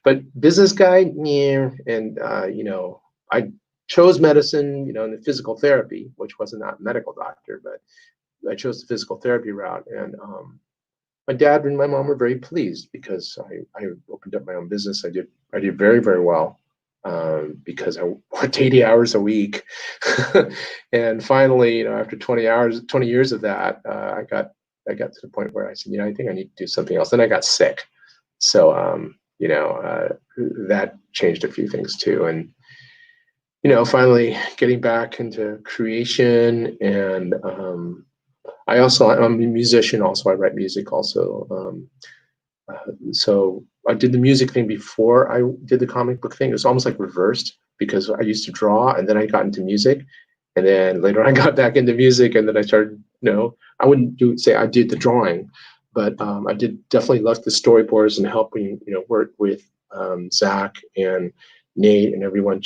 but business guy, and I chose medicine, in the physical therapy, which wasn't a medical doctor, but I chose the physical therapy route. And my dad and my mom were very pleased because I opened up my own business. I did very, very well because I worked 80 hours a week. And finally, after 20 years of that, I got to the point where I said, I think I need to do something else. Then I got sick. So, that changed a few things too. And, finally getting back into creation. And I'm a musician also. I write music also. So I did the music thing before I did the comic book thing. It was almost like reversed because I used to draw and then I got into music. And then later I got back into music and then I started, I wouldn't say I did the drawing, but I did definitely love the storyboards and helping, work with Zach and Nate and everyone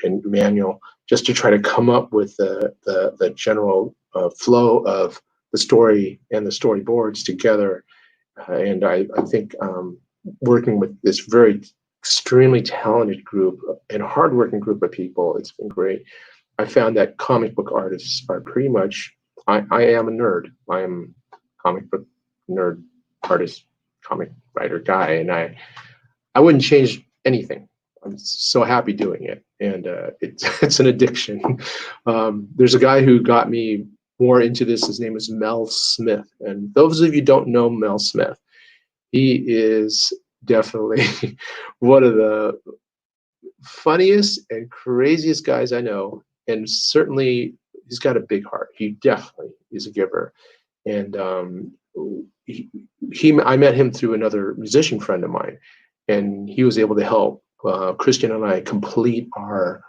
and Manuel, just to try to come up with the general flow of the story and the storyboards together. And I think working with this very extremely talented group and hardworking group of people, it's been great. I found that comic book artists are pretty much, I am a nerd. I am a comic book nerd, artist, comic writer guy, and I wouldn't change anything. I'm so happy doing it, and it's an addiction. There's a guy who got me more into this. His name is Mel Smith, and those of you who don't know Mel Smith, he is definitely one of the funniest and craziest guys I know, and certainly he's got a big heart. He definitely is a giver, and I met him through another musician friend of mine, and he was able to help Christian and I complete our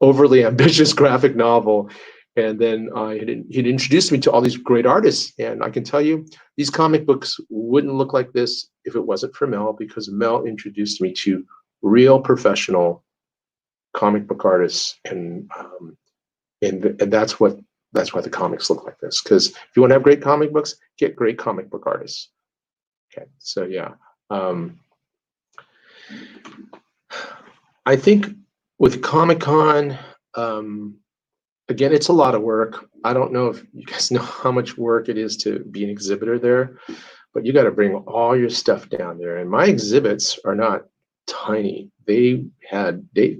overly ambitious graphic novel. And then he'd introduced me to all these great artists. And I can tell you, these comic books wouldn't look like this if it wasn't for Mel, because Mel introduced me to real professional comic book artists. And that's why the comics look like this. Because if you want to have great comic books, get great comic book artists. Okay, so yeah. I think with Comic-Con, again, it's a lot of work. I don't know if you guys know how much work it is to be an exhibitor there, but you got to bring all your stuff down there. And my exhibits are not tiny. They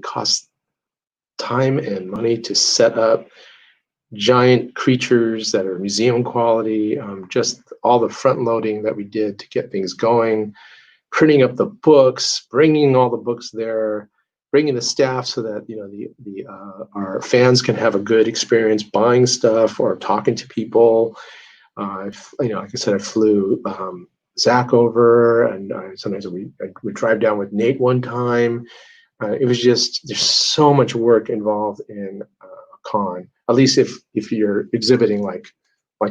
cost time and money to set up, giant creatures that are museum quality, just all the front loading that we did to get things going, printing up the books, bringing all the books there, bringing the staff so that our fans can have a good experience buying stuff or talking to people. Like I said, I flew Zach over, and sometimes we drive down with Nate one time. It was just, there's so much work involved in a con, at least if you're exhibiting like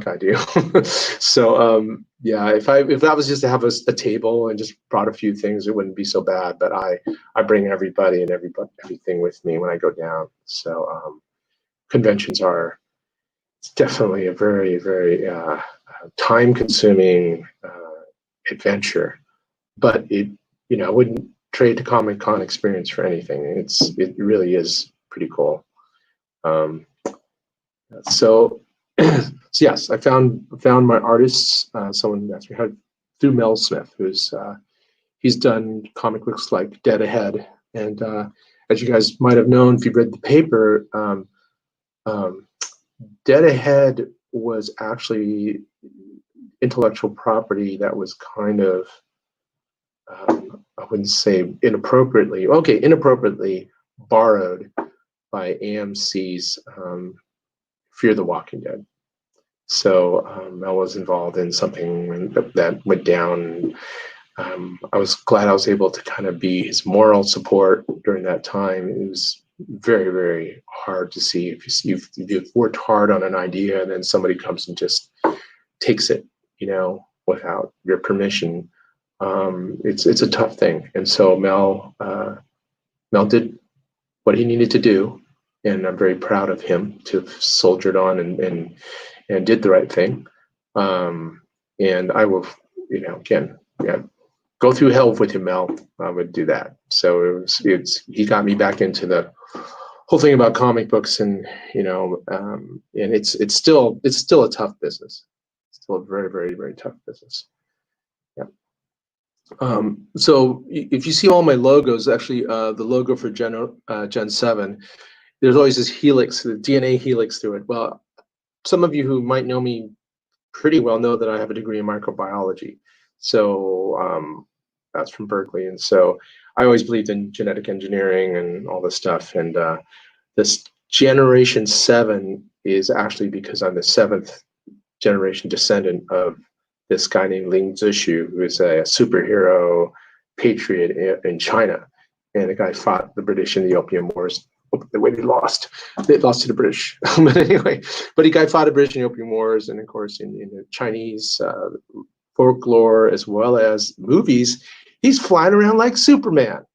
I do. So yeah, if that was just to have a table and just brought a few things, it wouldn't be so bad. But I bring everybody and everything with me when I go down. So conventions are definitely a very, very time-consuming adventure. But I wouldn't trade the Comic-Con experience for anything. It really is pretty cool. So yes, I found my artists. Someone asked me how through Mel Smith, he's done comic books like Dead Ahead, and as you guys might have known if you read the paper, Dead Ahead was actually intellectual property that was kind of, I wouldn't say inappropriately, okay, inappropriately borrowed by AMC's Fear the Walking Dead. So I was involved in something that went down. I was glad I was able to kind of be his moral support during that time. It was very, very hard to see if you've worked hard on an idea and then somebody comes and just takes it, without your permission. It's a tough thing. And so Mel did what he needed to do, and I'm very proud of him to have soldiered on and did the right thing. And I will, again, yeah, go through hell with him, Mel. I would do that. So he got me back into the whole thing about comic books, and and it's still a tough business. It's still a very, very, very tough business. Yeah. So if you see all my logos, actually the logo for GenSeven, there's always this helix, the DNA helix through it. Well, some of you who might know me pretty well know that I have a degree in microbiology. So that's from Berkeley. And so I always believed in genetic engineering and all this stuff. And this generation 7 is actually because I'm the 7th generation descendant of this guy named Ling Zishu, who is a superhero patriot in China. And the guy fought the British in the Opium Wars. The way they lost to the British. But anyway, the guy fought the British in the Opium Wars, and of course in the Chinese folklore as well as movies, he's flying around like Superman.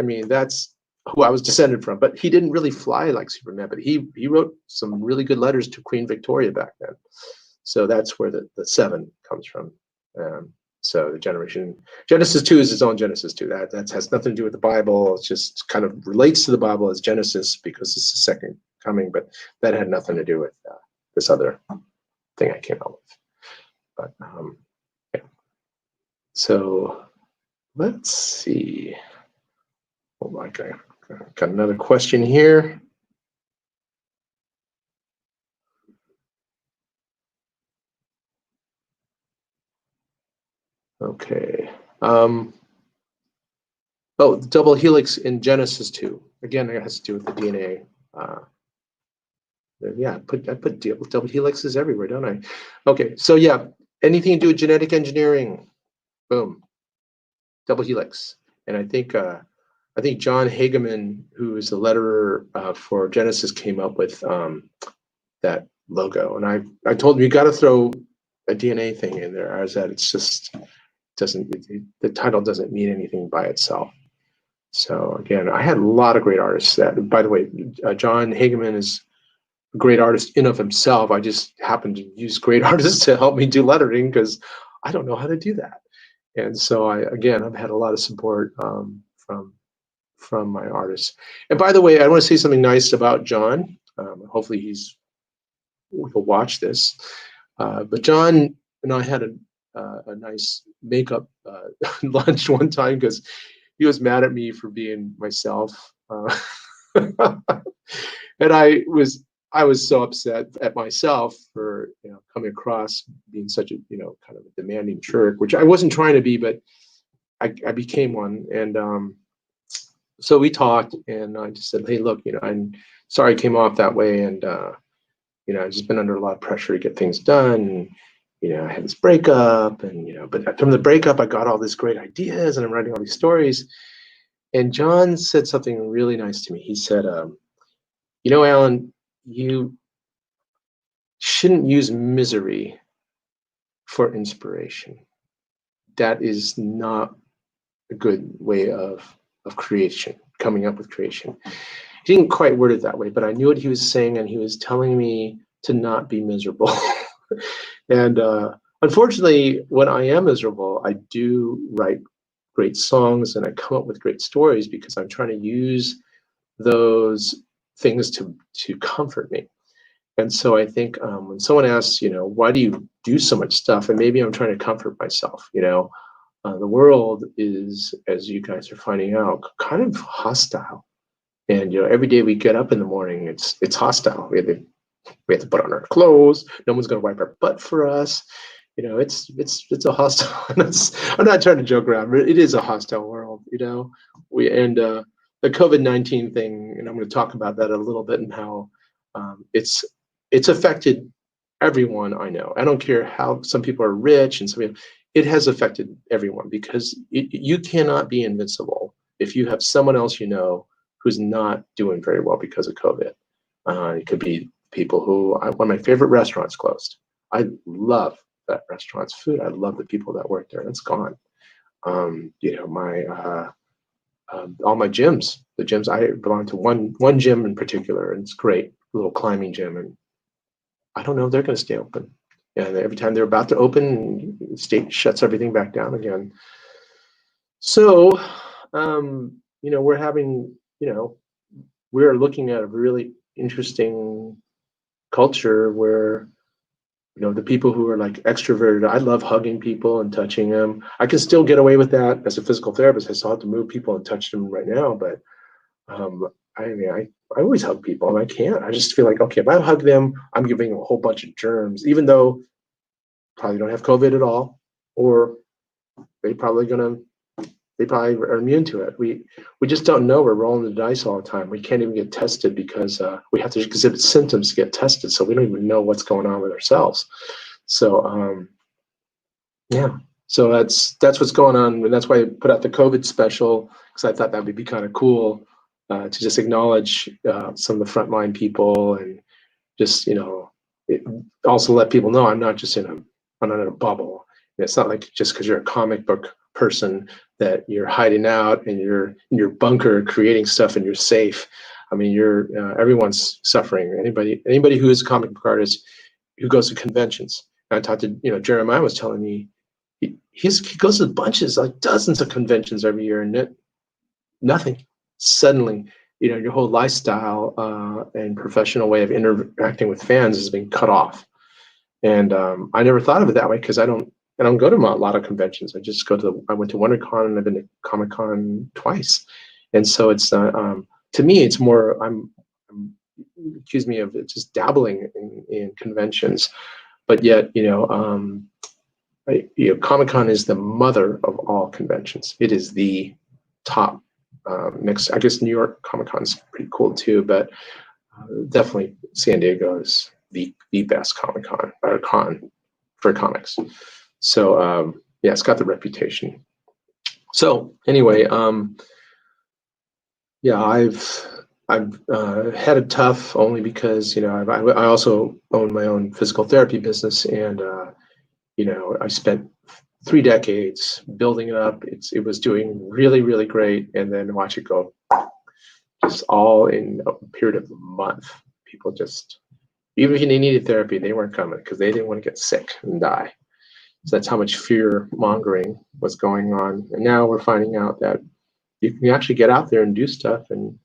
I mean, that's who I was descended from. But he didn't really fly like Superman, but he wrote some really good letters to Queen Victoria back then. So that's where the 7 comes from. So the Genesis 2 is its own Genesis 2. That has nothing to do with the Bible. It just kind of relates to the Bible as Genesis because it's the second coming, but that had nothing to do with this other thing I came up with. But yeah. So let's see. Oh my God, got another question here. Okay. Oh, the double helix in Genesis 2. Again, it has to do with the DNA. Yeah, I put double helixes everywhere, don't I? Okay, so yeah, anything to do with genetic engineering, boom, double helix. And I think John Hageman, who is the letterer for Genesis, came up with that logo. And I told him, you got to throw a DNA thing in there, as that it's just the title doesn't mean anything by itself. So again, I had a lot of great artists. That, by the way, John Hageman is a great artist in of himself. I just happened to use great artists to help me do lettering because I don't know how to do that. And so I've had a lot of support from my artists. And by the way, I want to say something nice about John. Hopefully he'll watch this. But John and I had a nice makeup lunch one time because he was mad at me for being myself, and I was so upset at myself for coming across being such a kind of a demanding jerk, which I wasn't trying to be, but I became one. And so we talked, and I just said, hey, look, I'm sorry I came off that way, and I've just been under a lot of pressure to get things done. I had this breakup, and but from the breakup, I got all these great ideas, and I'm writing all these stories. And John said something really nice to me. He said, Alan, you shouldn't use misery for inspiration. That is not a good way of creation, coming up with creation. He didn't quite word it that way, but I knew what he was saying, and he was telling me to not be miserable. And unfortunately, when I am miserable, I do write great songs and I come up with great stories because I'm trying to use those things to comfort me. And so I think when someone asks, why do you do so much stuff? And maybe I'm trying to comfort myself. The world is, as you guys are finding out, kind of hostile. And every day we get up in the morning, it's hostile. We have to put on our clothes. No one's going to wipe our butt for us. It's a hostile. I'm not trying to joke around, but it is a hostile world. The COVID-19 thing, and I'm going to talk about that a little bit and how it's affected everyone I know. I don't care how some people are rich and some people, it has affected everyone because you cannot be invincible if you have someone else who's not doing very well because of COVID. It could be people one of my favorite restaurants closed. I love that restaurant's food. I love the people that work there. It's gone. All my gyms, the gyms I belong to, one gym in particular, and it's great, a little climbing gym, and I don't know if they're going to stay open. And every time they're about to open, the state shuts everything back down again. So, we're having, we're looking at a really interesting culture where, the people who are like extroverted, I love hugging people and touching them. I can still get away with that as a physical therapist. I still have to move people and touch them right now, but I always hug people and I can't. I just feel like, okay, if I hug them, I'm giving them a whole bunch of germs, even though probably don't have COVID at all, or they probably are immune to it. We just don't know. We're rolling the dice all the time. We can't even get tested because we have to exhibit symptoms to get tested, so we don't even know what's going on with ourselves. So yeah, so that's what's going on, and that's why I put out the COVID special, because I thought that would be kind of cool to just acknowledge some of the frontline people, and just also let people know I'm not in a bubble. It's not like just because you're a comic book person that you're hiding out and you're in your bunker creating stuff and you're safe. I mean, everyone's suffering. Anybody who is a comic book artist who goes to conventions. And I talked to Jeremiah was telling me he goes to bunches, like dozens of conventions every year, and nothing. Suddenly, your whole lifestyle and professional way of interacting with fans has been cut off. And I never thought of it that way because I don't go to a lot of conventions. I went to WonderCon and I've been to Comic-Con twice. And so it's to me, it's more, accuse me of just dabbling in conventions, but yet, Comic-Con is the mother of all conventions. It is the top next. I guess New York Comic-Con is pretty cool too, but definitely San Diego is the best Comic-Con or con for comics. So yeah, it's got the reputation. So anyway, yeah, I've had it tough only because I also own my own physical therapy business, and I spent 3 decades building it up. It was doing really, really great, and then watch it go just all in a period of a month. People just, even if they needed therapy, they weren't coming because they didn't want to get sick and die. So that's how much fear mongering was going on. And now we're finding out that you can actually get out there and do stuff and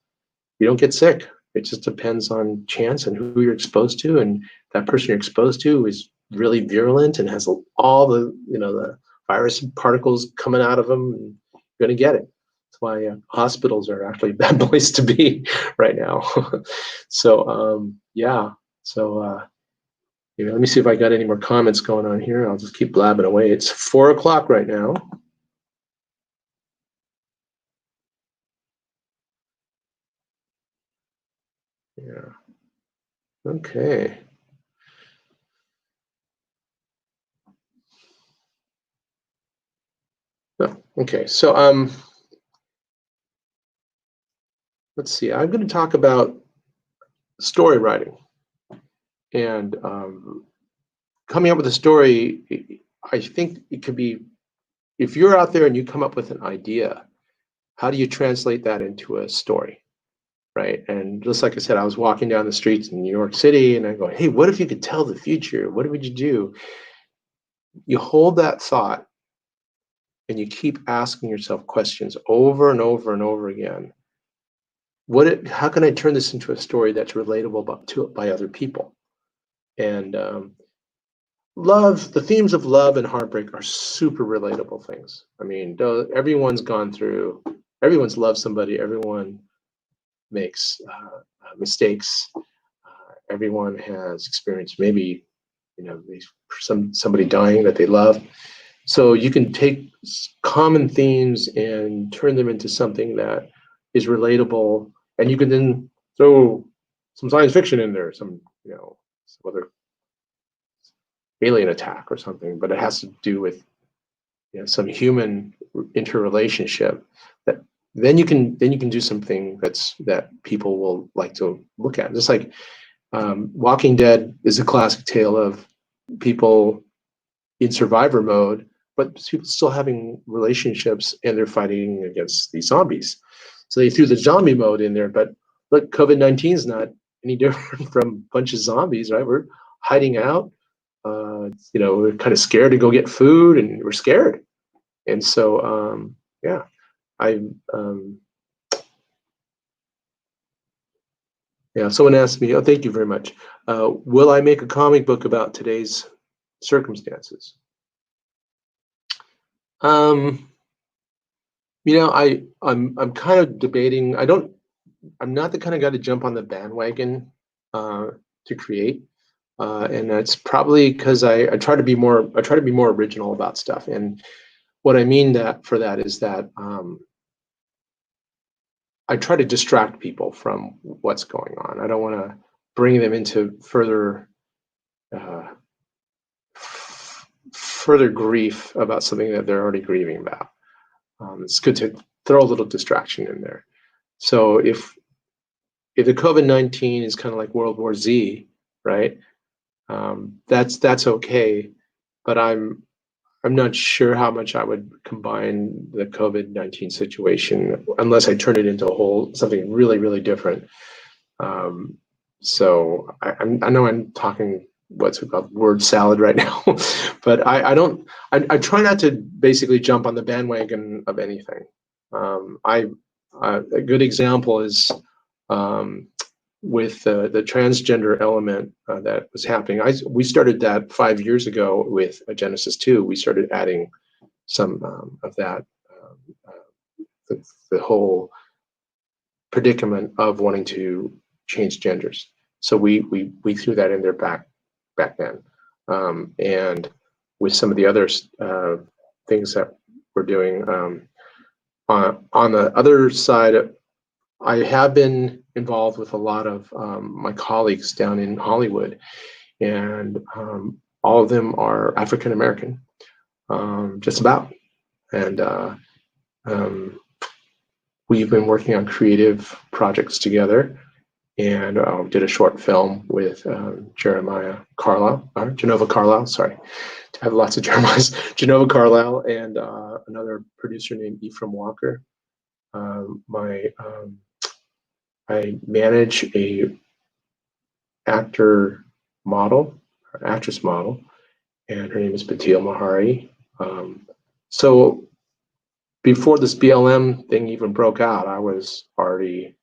you don't get sick. It just depends on chance and who you're exposed to. And that person you're exposed to is really virulent and has all the, the virus particles coming out of them, and you're going to get it. That's why hospitals are actually a bad place to be right now. So, yeah. So, let me see if I got any more comments going on here. I'll just keep blabbing away. It's 4 o'clock right now. Yeah. Okay. Oh, okay. So let's see. I'm going to talk about story writing and coming up with a story. I think it could be, if you're out there and you come up with an idea, how do you translate that into a story, right? And just like I said, I was walking down the streets in New York City and I go, hey, what if you could tell the future? What would you do? You hold that thought and you keep asking yourself questions over and over and over again. How can I turn this into a story that's relatable by other people? And the themes of love and heartbreak are super relatable things. I mean, everyone's loved somebody, everyone makes mistakes, everyone has experienced maybe, somebody dying that they love. So you can take common themes and turn them into something that is relatable, and you can then throw some science fiction in there, some other alien attack or something, but it has to do with some human interrelationship. That then you can do something that people will like to look at. Just like Walking Dead is a classic tale of people in survivor mode, but people still having relationships, and they're fighting against these zombies. So they threw the zombie mode in there, but look, COVID-19 is not any different from a bunch of zombies, right? We're hiding out. We're kind of scared to go get food, and we're scared. And so, someone asked me, oh, thank you very much. Will I make a comic book about today's circumstances? I'm kind of debating. I'm not the kind of guy to jump on the bandwagon to create. And that's probably because I try to be more original about stuff. And what I mean for that is that I try to distract people from what's going on. I don't want to bring them into further grief about something that they're already grieving about. It's good to throw a little distraction in there. So if the COVID-19 is kind of like World War Z, right? That's okay, but I'm not sure how much I would combine the COVID-19 situation unless I turn it into something really, really different. So I know I'm talking what's called word salad right now, but I try not to basically jump on the bandwagon of anything. A good example is with the transgender element that was happening. We started that 5 years ago with Genesis 2. We started adding some of that, the whole predicament of wanting to change genders. So we threw that in there back then, and with some of the other things that we're doing on the other side. I have been involved with a lot of my colleagues down in Hollywood, and all of them are African American, just about. And we've been working on creative projects together, and did a short film with Genova Carlisle, sorry. I have lots of Jeremiahs. Genova Carlisle and another producer named Ephraim Walker. I manage a actress model, and her name is Patil Mahari. So before this BLM thing even broke out, I was already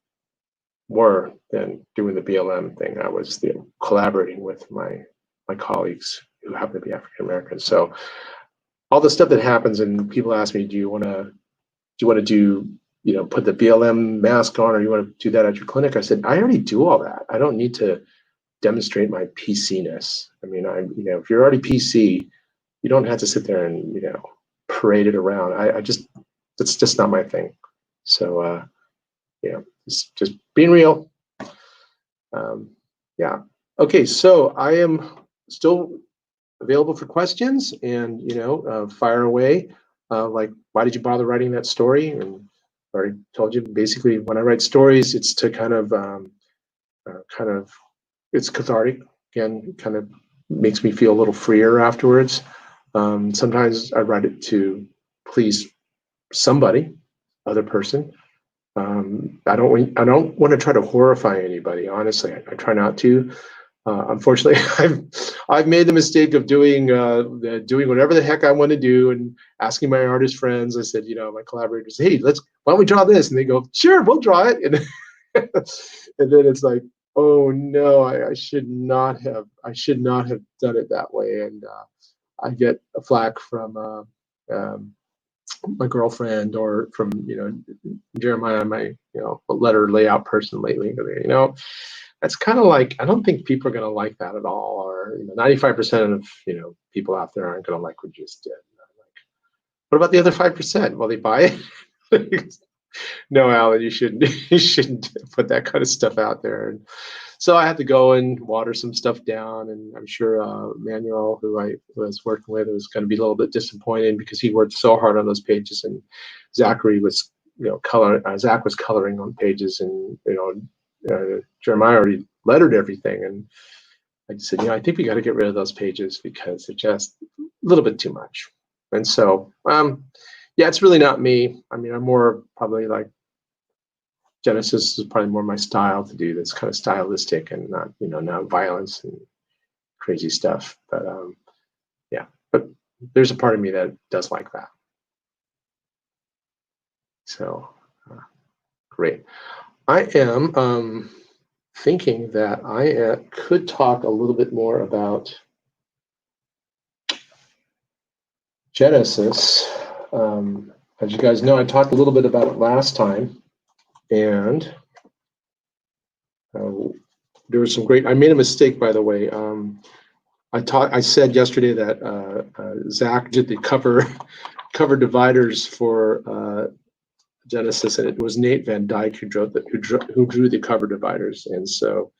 more than doing the BLM thing. I was collaborating with my colleagues who happen to be African American. So all the stuff that happens, and people ask me, do you want to put the BLM mask on, or you want to do that at your clinic? I said, I already do all that. I don't need to demonstrate my PC-ness. I mean, if you're already PC, you don't have to sit there and, parade it around. That's just not my thing. So, it's just being real. Yeah. Okay. So I am still available for questions, and, fire away. Like, why did you bother writing that story? And I already told you, basically, when I write stories, it's to kind of it's cathartic. Again, it kind of makes me feel a little freer afterwards. Sometimes I write it to please somebody, other person. I don't want to try to horrify anybody. Honestly, I try not to. Unfortunately, I've made the mistake of doing whatever the heck I want to do, and asking my artist friends. I said, my collaborators, hey, why don't we draw this? And they go, sure, we'll draw it. And and then it's like, oh no, I should not have done it that way. And I get a flack from my girlfriend, or from Jeremiah, my letter layout person lately. That's kind of like, I don't think people are going to like that at all, or 95% of people out there aren't going to like what you just did. What about the other 5%? Will they buy it? No, Alan, you shouldn't. You shouldn't put that kind of stuff out there. And so I had to go and water some stuff down, and I'm sure Manuel, who I was working with, was going to be a little bit disappointed because he worked so hard on those pages, and Zachary was, Zach was coloring on pages, and Jeremiah already lettered everything, and I just said, I think we got to get rid of those pages because they're just a little bit too much. And so, yeah, it's really not me. I mean, I'm more probably like Genesis is probably more my style to do this kind of stylistic and not, not violence and crazy stuff. But yeah, but there's a part of me that does like that. So great. I am thinking that I could talk a little bit more about Genesis. As you guys know, I talked a little bit about it last time, and there was some great. I made a mistake, by the way. I said yesterday that Zach did the cover dividers for Genesis, and it was Nate Van Dyke who drew the cover dividers, and so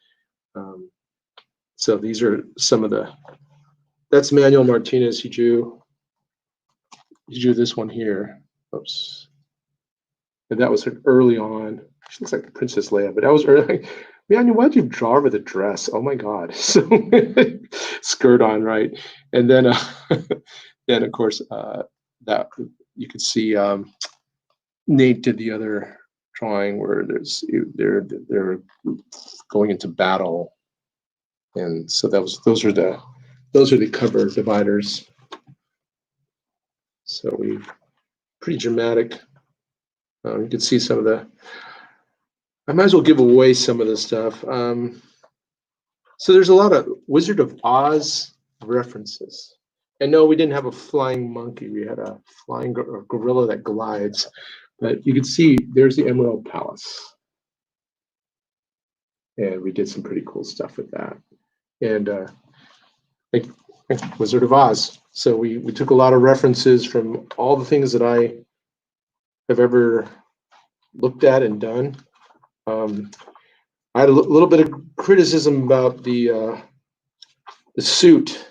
these are some of the. That's Manuel Martinez. He drew this one here. Oops. And that was early on. She looks like Princess Leia, but that was early. Man, why'd you draw her with a dress? Oh my God. So skirt on, right? And then then of course that you could see Nate did the other drawing where they're going into battle. And so those are the cover dividers. So pretty dramatic. You can see some of the. I might as well give away some of the stuff. So there's a lot of Wizard of Oz references. And no, we didn't have a flying monkey. We had a flying gorilla that glides. But you can see there's the Emerald Palace. And we did some pretty cool stuff with that. And like Wizard of Oz. So we took a lot of references from all the things that I have ever looked at and done. I had a little bit of criticism about the suit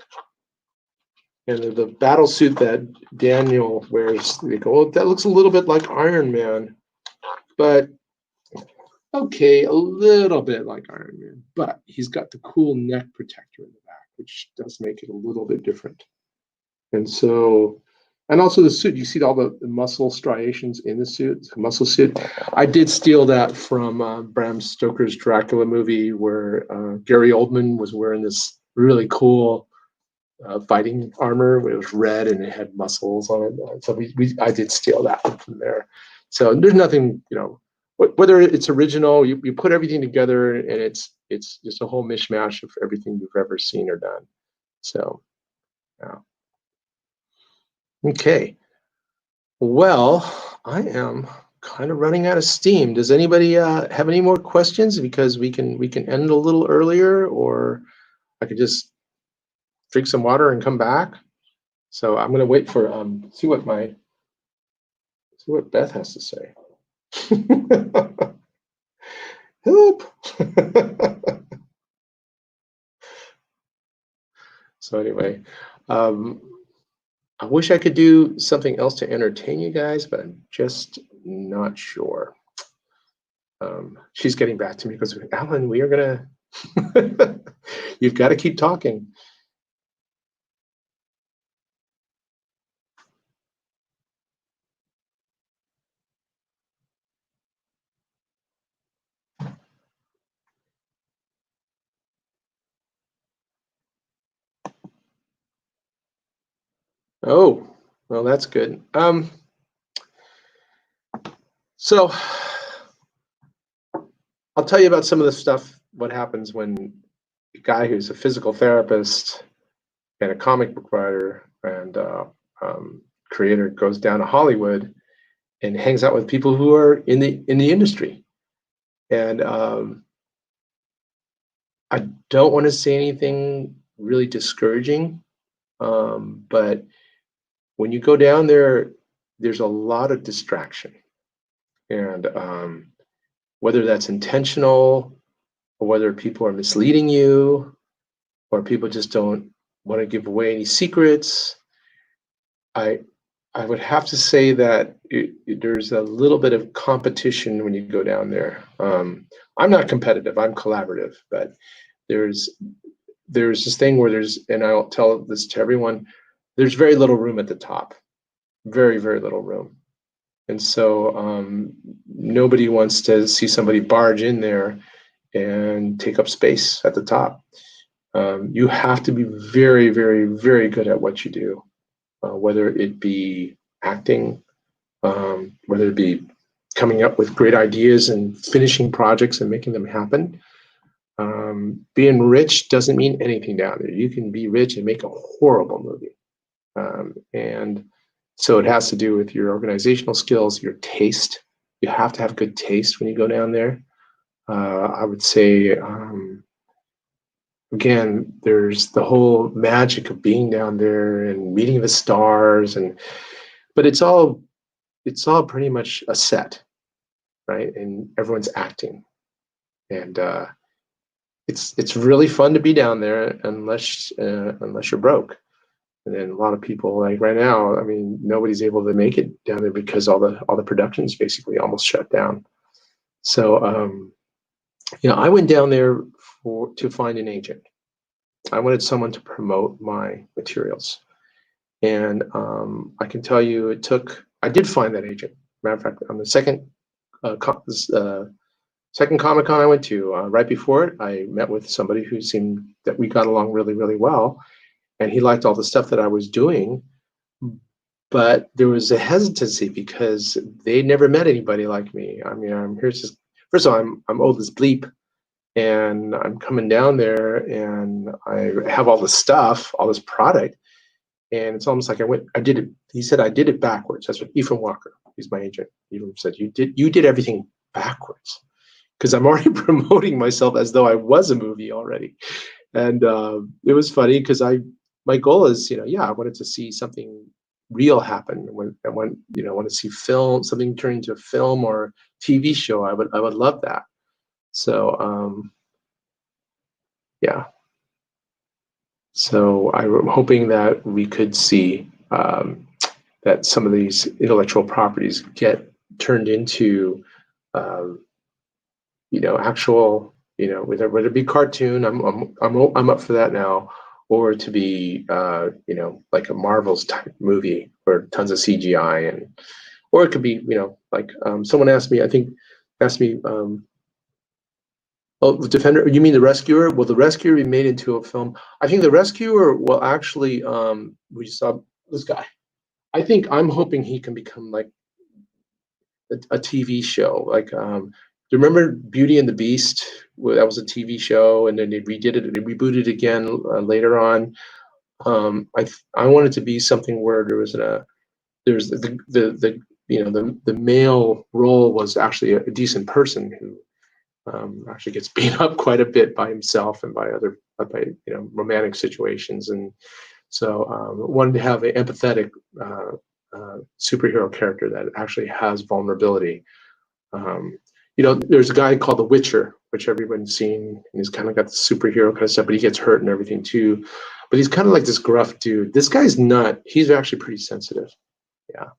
and the battle suit that Daniel wears. They go, oh, that looks a little bit like Iron Man, but okay, a little bit like Iron Man, but he's got the cool neck protector in the back, which does make it a little bit different. And so, and also the suit, you see all the muscle striations in the suit, the muscle suit. I did steal that from Bram Stoker's Dracula movie where Gary Oldman was wearing this really cool fighting armor. It was red and it had muscles on it. So I did steal that from there. So there's nothing, whether it's original, you put everything together and it's just a whole mishmash of everything you've ever seen or done. So, yeah. Okay. Well, I am kind of running out of steam. Does anybody have any more questions? Because we can end a little earlier, or I could just drink some water and come back. So I'm going to wait for see what Beth has to say. Help. So anyway, I wish I could do something else to entertain you guys, but I'm just not sure. She's getting back to me because, Alan, we are gonna. You've got to keep talking. Oh, well, that's good. So I'll tell you about some of the stuff, what happens when a guy who's a physical therapist and a comic book writer and creator goes down to Hollywood and hangs out with people who are in the industry. And I don't want to say anything really discouraging, but when you go down there, there's a lot of distraction, and whether that's intentional or whether people are misleading you or people just don't want to give away any secrets, I I would have to say that there's a little bit of competition when you go down there. I'm not competitive, I'm collaborative, but there's there's this thing where there's, and I'll tell this to everyone, there's very little room at the top, very, very little room. And so nobody wants to see somebody barge in there and take up space at the top. You have to be very, very, very good at what you do, whether it be acting, whether it be coming up with great ideas and finishing projects and making them happen. Being rich doesn't mean anything down there. You can be rich and make a horrible movie. And so it has to do with your organizational skills, your taste. You have to have good taste when you go down there. I would say, again, there's the whole magic of being down there and meeting the stars, but it's all pretty much a set, right? And everyone's acting, and it's really fun to be down there unless you're broke. And then a lot of people, like right now, I mean, nobody's able to make it down there because all the productions basically almost shut down. So I went down there to find an agent. I wanted someone to promote my materials, and I can tell you, I did find that agent. Matter of fact, on the second Comic-Con I went to, right before it, I met with somebody who seemed that we got along really, really well, and he liked all the stuff that I was doing, but there was a hesitancy because they never met anybody like me. I mean, first of all, I'm old as bleep, and I'm coming down there, and I have all this stuff, all this product, and it's almost like I did it. He said I did it backwards. That's what Ethan Walker, he's my agent. He said you did everything backwards, because I'm already promoting myself as though I was a movie already. And it was funny because my goal is, I wanted to see something real happen. I want to see something turn into a film or TV show. I would love that. So yeah. So I'm hoping that we could see that some of these intellectual properties get turned into actual, whether it be cartoon, I'm up for that now, or to be, like a Marvel's type movie or tons of CGI, or it could be, like someone asked me, oh, the Defender, you mean The Rescuer? Will The Rescuer be made into a film? I think The Rescuer will actually, we saw this guy. I'm hoping he can become like a TV show, like do you remember Beauty and the Beast? That was a TV show, and then they redid it. They rebooted it again later on. I want it to be something where there's the male role was actually a decent person who actually gets beat up quite a bit by himself and by romantic situations, and so wanted to have an empathetic superhero character that actually has vulnerability. There's a guy called The Witcher, which everyone's seen, and he's kind of got the superhero kind of stuff, but he gets hurt and everything too. But he's kind of like this gruff dude. This guy's not. He's actually pretty sensitive. Yeah.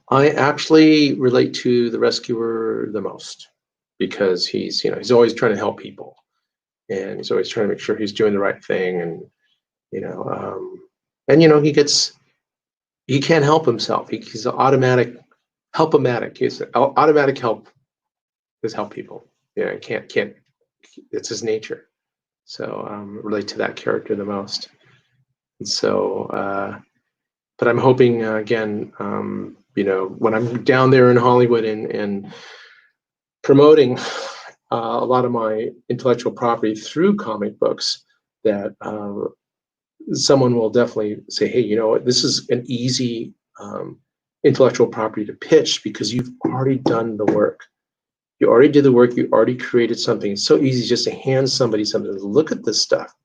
I actually relate to the Rescuer the most because he's always trying to help people, and he's always trying to make sure he's doing the right thing, and he can't help himself. He's an automatic help-o-matic. He's automatic help. Is help people. Can't. It's his nature. So relate to that character the most. And so, but I'm hoping again, when I'm down there in Hollywood and promoting a lot of my intellectual property through comic books, that someone will definitely say, hey, this is an easy intellectual property to pitch because you've already done the work. You already did the work. You already created something. It's so easy just to hand somebody something. Look at this stuff.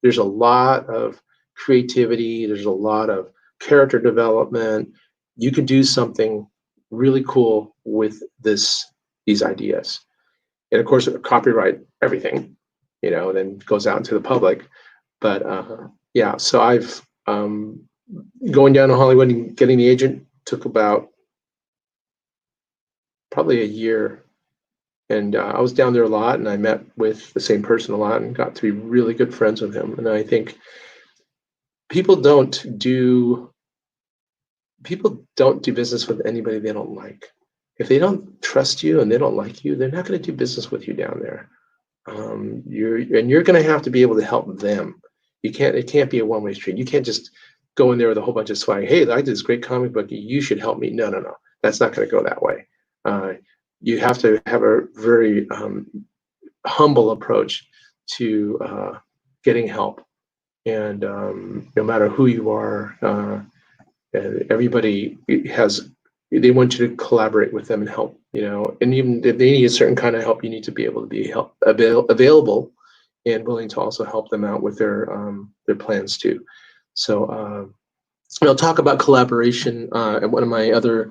There's a lot of creativity. There's a lot of character development. You can do something really cool with these ideas. And of course, copyright everything, then goes out into the public. But yeah, so I've going down to Hollywood and getting the agent took about probably a year. And I was down there a lot, and I met with the same person a lot and got to be really good friends with him. And I think people don't do business with anybody they don't like. If they don't trust you and they don't like you, they're not going to do business with you down there. You're going to have to be able to help them. It can't be a one-way street. You can't just go in there with a whole bunch of swag. Hey, I did this great comic book. You should help me. No. That's not going to go that way. You have to have a very humble approach to getting help. And no matter who you are, everybody they want you to collaborate with them and help, and even if they need a certain kind of help, you need to be able to be available and willing to also help them out with their plans too. So I'll talk about collaboration at one of my other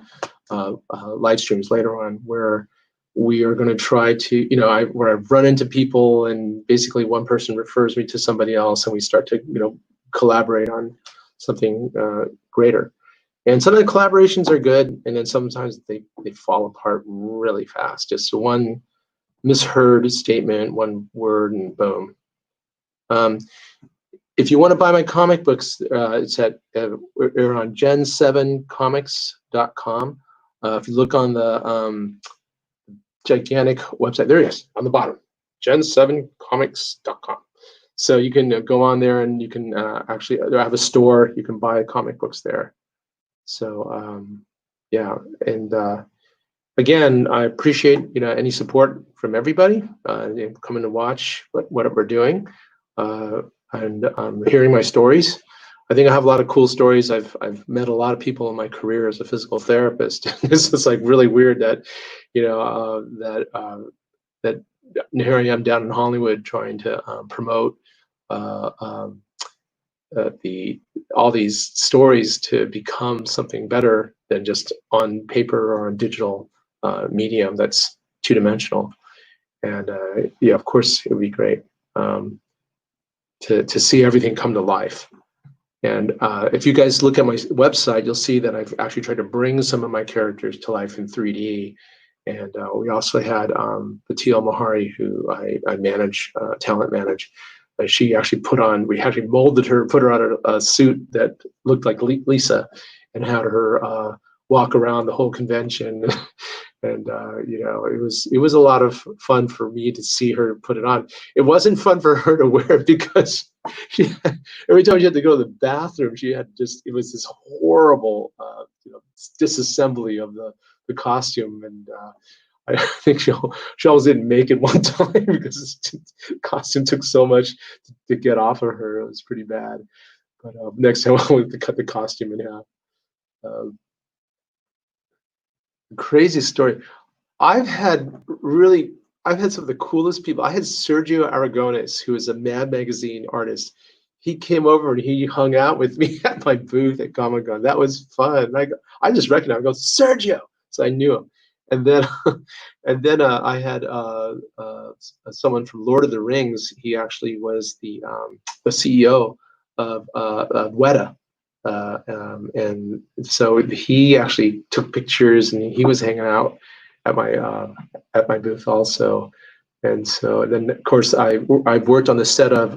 live streams later on, where we are going to try to, where I've run into people and basically one person refers me to somebody else and we start to, collaborate on something greater. And some of the collaborations are good, and then sometimes they fall apart really fast. Just one misheard statement, one word, and boom. If you want to buy my comic books, it's we're on GenSevenComics.com. If you look on the gigantic website, there it is on the bottom, GenSevenComics.com. So you can go on there and you can actually, I have a store. You can buy comic books there. So yeah, and again, I appreciate any support from everybody coming to watch what we're doing and hearing my stories. I think I have a lot of cool stories. I've met a lot of people in my career as a physical therapist. This is like really weird that that here I am down in Hollywood trying to promote all these stories to become something better than just on paper or on digital medium that's two-dimensional. And yeah, of course, it would be great to see everything come to life. And if you guys look at my website, you'll see that I've actually tried to bring some of my characters to life in 3D. And we also had Patil Mahari, who I manage, talent manage. She actually we actually molded her, put her on a suit that looked like Lisa, and had her walk around the whole convention. And it was a lot of fun for me to see her put it on. It wasn't fun for her to wear because every time she had to go to the bathroom, it was this horrible disassembly of the costume. And I think she almost didn't make it one time because the costume took so much to get off of her. It was pretty bad. But next time I wanted to cut the costume in half. Crazy story. I've had some of the coolest people. I had Sergio Aragones, who is a Mad Magazine artist. He came over and he hung out with me at my booth at Comic-Con. That was fun. I just recognized him. I go, Sergio. So I knew him. And then I had someone from Lord of the Rings. He actually was the CEO of Weta. And so he actually took pictures, and he was hanging out at my booth also. And so then, of course, I've worked on the set of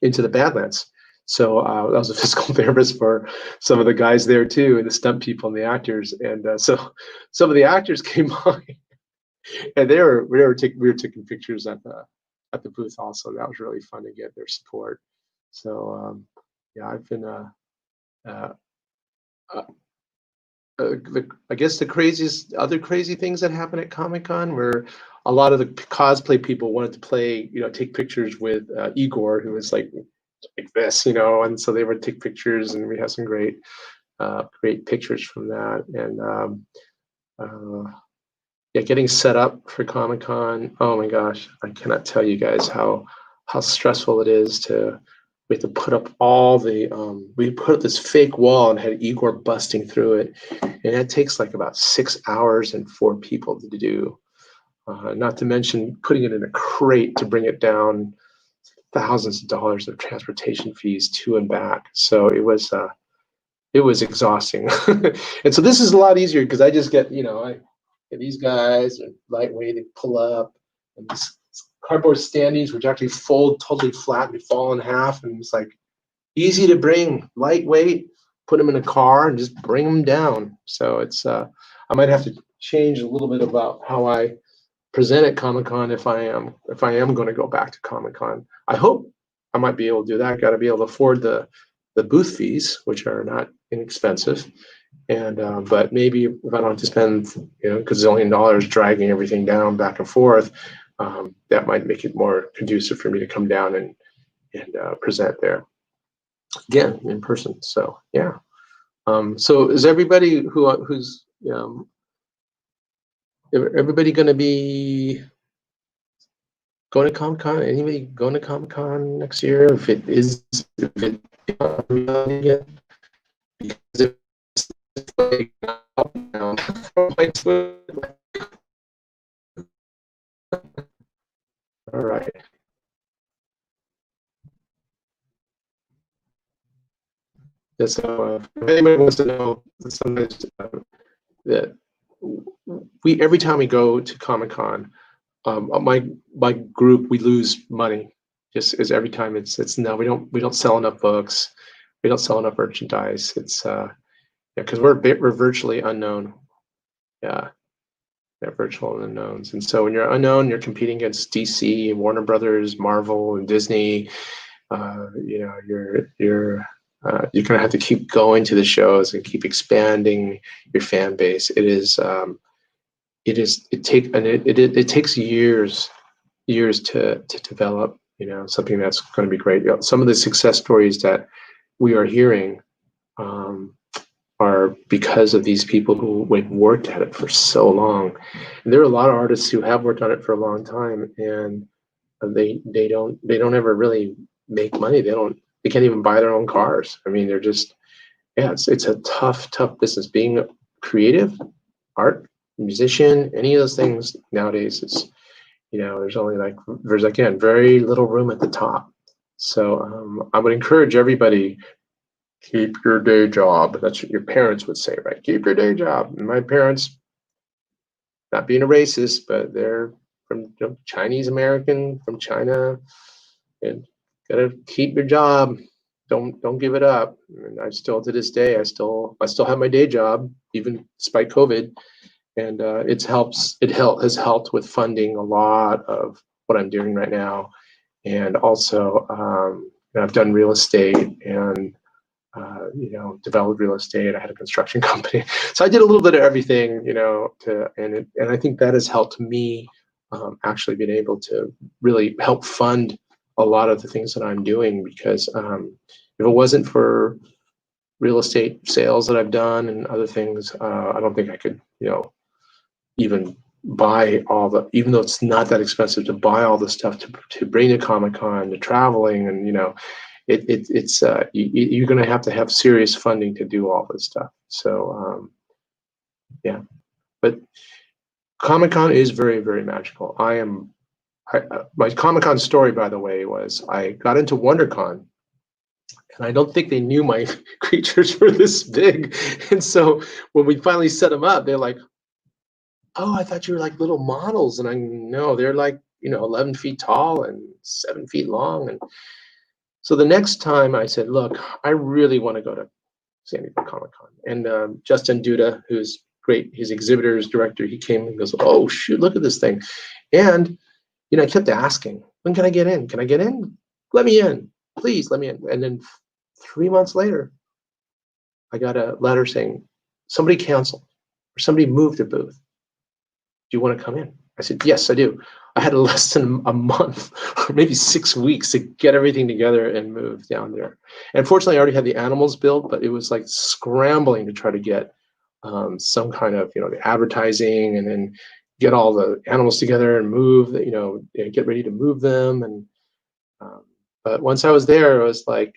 Into the Badlands. So I was a physical therapist for some of the guys there too, and the stunt people and the actors. And so some of the actors came by, and we were taking pictures at the booth also. That was really fun to get their support. So yeah, I've been I guess the other crazy things that happen at Comic-Con, where a lot of the cosplay people wanted to take pictures with Igor, who was like this, and so they would take pictures, and we have some great pictures from that. And yeah, getting set up for Comic-Con. Oh my gosh, I cannot tell you guys how stressful it is to. We have to put up all the. We put up this fake wall and had Igor busting through it, and it takes like about 6 hours and 4 people to do. Not to mention putting it in a crate to bring it down, thousands of dollars of transportation fees to and back. So it was exhausting. And so this is a lot easier because I just get, these guys are lightweight, they pull up, and these cardboard standees, which actually fold totally flat and fall in half, and it's like easy to bring, lightweight, put them in a car and just bring them down. So it's I might have to change a little bit about how I present at Comic-Con if I am going to go back to Comic-Con. I hope I might be able to do that. Got to be able to afford the booth fees, which are not inexpensive. And but maybe if I don't have to spend gazillion dollars dragging everything down back and forth, that might make it more conducive for me to come down and present there again in person. So yeah. So is everybody who's everybody going to be going to Comic-Con? Anybody going to Comic-Con next year? If it yet? Because it's like now all right. Yeah, so if anybody wants to know, sometimes that we every time we go to Comic-Con, my group, we lose money. Just as every time it's no, we don't sell enough books, we don't sell enough merchandise. It's because we're virtually unknown. Yeah, they're virtual unknowns. And so when you're unknown, you're competing against DC and Warner Brothers, Marvel, and Disney. You're gonna have to keep going to the shows and keep expanding your fan base. It takes years to develop, something that's going to be great. Some of the success stories that we are hearing are because of these people who worked at it for so long. And there are a lot of artists who have worked on it for a long time, and they don't ever really make money. They can't even buy their own cars. I mean, they're just it's a tough business. Being creative, art, musician, any of those things nowadays is, there's again very little room at the top. So I would encourage everybody, keep your day job. That's what your parents would say, right? Keep your day job. And my parents, not being a racist, but they're from Chinese American from China, and gotta keep your job. Don't give it up. And I still, to this day, I still have my day job, even despite COVID. And it has helped with funding a lot of what I'm doing right now. And also, I've done real estate and, developed real estate. I had a construction company. So I did a little bit of everything, and I think that has helped me actually being able to really help fund a lot of the things that I'm doing, because if it wasn't for real estate sales that I've done and other things, I don't think I could, even buy even though it's not that expensive to buy all the stuff to bring to Comic-Con, to traveling, and it's you're going to have serious funding to do all this stuff. So yeah, but Comic-Con is very, very magical. My Comic-Con story, by the way, was I got into WonderCon, and I don't think they knew my creatures were this big. And so when we finally set them up, they're like, "Oh, I thought you were like little models." And I know they're like, 11 feet tall and 7 feet long. And so the next time I said, "Look, I really want to go to San Diego Comic-Con." And Justin Duda, who's great, his exhibitors director, he came and goes, "Oh, shoot, look at this thing." And, I kept asking, "When can I get in? Can I get in? Let me in. Please let me in." And then 3 months later, I got a letter saying, "Somebody canceled or somebody moved their booth. Do you want to come in?" I said, "Yes, I do." I had less than a month or maybe 6 weeks to get everything together and move down there. And fortunately, I already had the animals built, but it was like scrambling to try to get some kind of, the advertising, and then get all the animals together and move, get ready to move them. And but once I was there, it was like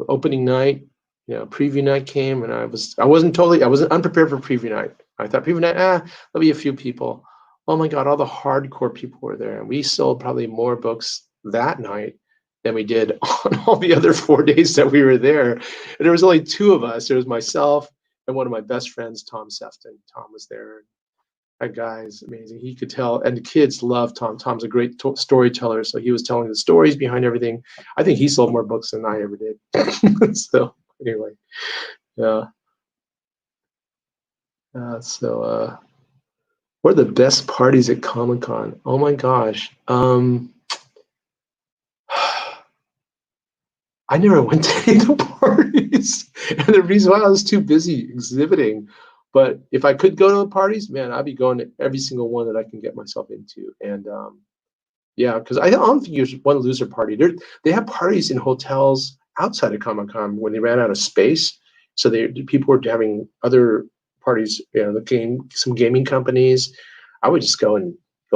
opening night, preview night came, and I wasn't unprepared for preview night. I thought preview night, there'll be a few people. Oh my God, all the hardcore people were there. And we sold probably more books that night than we did on all the other 4 days that we were there. And there was only 2 of us. There was myself and one of my best friends, Tom Staughton. Tom was there. That guy is amazing. He could tell, and the kids love Tom. Tom's a great storyteller, so he was telling the stories behind everything. I think he sold more books than I ever did. So anyway, yeah. What are the best parties at Comic-Con? Oh my gosh. I never went to any of the parties. And the reason why I was too busy exhibiting. But if I could go to the parties, man, I'd be going to every single one that I can get myself into. And yeah, because I don't think you want to lose a party. They have parties in hotels outside of Comic-Con when they ran out of space. So people were having other parties, some gaming companies. I would just go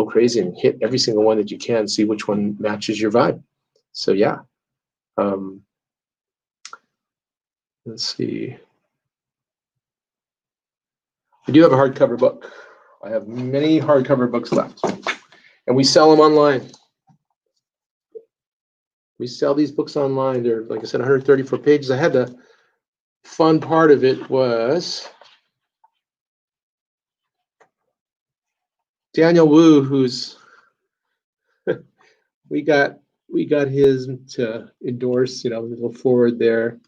crazy and hit every single one that you can, see which one matches your vibe. So yeah. Let's see. I do have a hardcover book. I have many hardcover books left, and we sell them online. We sell these books online. They're, like I said, 134 pages. I had the fun part of it was Daniel Wu, who's we got his to endorse, a little forward there,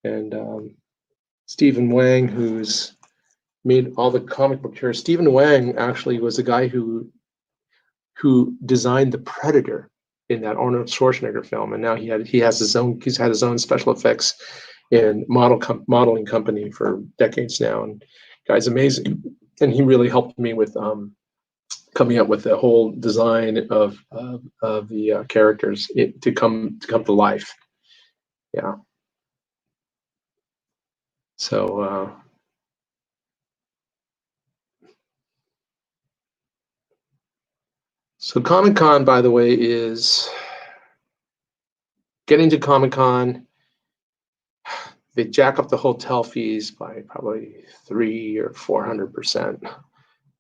and Stephen Wang, who's made all the comic book here. Stephen Wang actually was the guy who designed the Predator in that Arnold Schwarzenegger film, and now he's had his own special effects and modeling company for decades now, and guy's amazing. And he really helped me with coming up with the whole design of the characters to come to life. Yeah. So Comic-Con, by the way, is getting to Comic-Con. They jack up the hotel fees by probably 300 or 400%,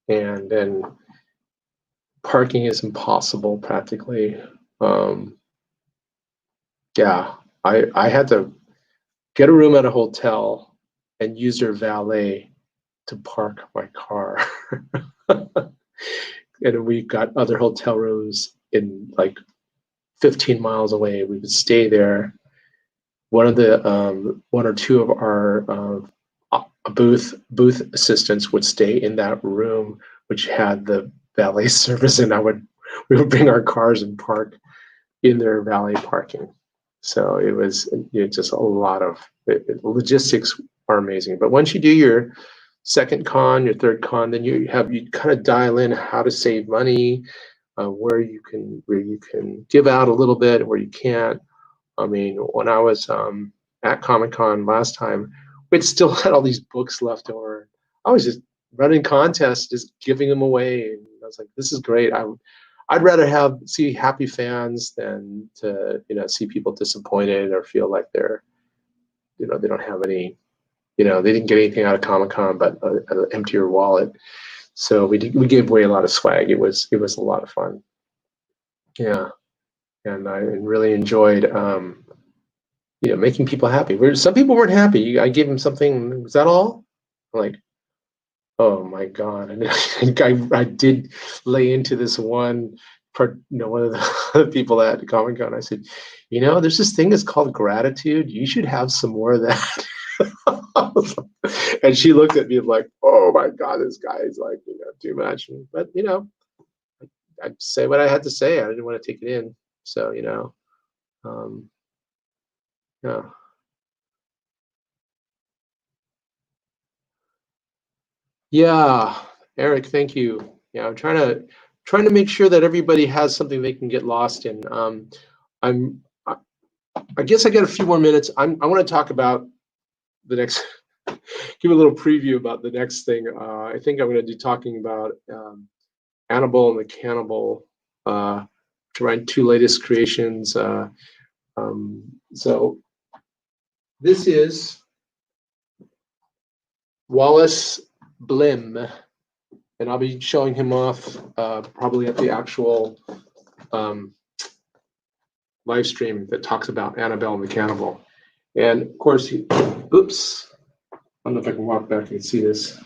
and then parking is impossible practically. Yeah, I had to get a room at a hotel and use their valet to park my car. And we got other hotel rooms in like 15 miles away. We would stay there. One or two of our booth assistants would stay in that room, which had the valet service, and we would bring our cars and park in their valet parking. So it was just a lot of logistics are amazing. But once you do your second con, your third con, then you kind of dial in how to save money, where you can give out a little bit, where you can't. I mean, when I was at Comic-Con last time, we'd still had all these books left over. I was just running contests, just giving them away, and I was like, "This is great." I'd rather see happy fans than to see people disappointed or feel like they're they don't have any, they didn't get anything out of Comic-Con but an emptier wallet. So we gave away a lot of swag. It was a lot of fun. Yeah. And I really enjoyed, making people happy. Some people weren't happy. I gave them something. Was that all? I'm like, oh my God! And I did lay into this one part. One of the people at Comic-Con. I said, there's this thing that's called gratitude. You should have some more of that. And she looked at me like, oh my God, this guy is like, too much. But I'd say what I had to say. I didn't want to take it in. So, yeah. Yeah, Eric, thank you. Yeah, I'm trying to make sure that everybody has something they can get lost in. I guess I got a few more minutes. I want to talk about the give a little preview about the next thing. I think I'm going to be talking about Annabelle and the Cannibal, to my two latest creations. So this is Wallace Blim, and I'll be showing him off probably at the actual live stream that talks about Annabelle and the Cannibal. And of course, oops, I don't know if I can walk back and see this.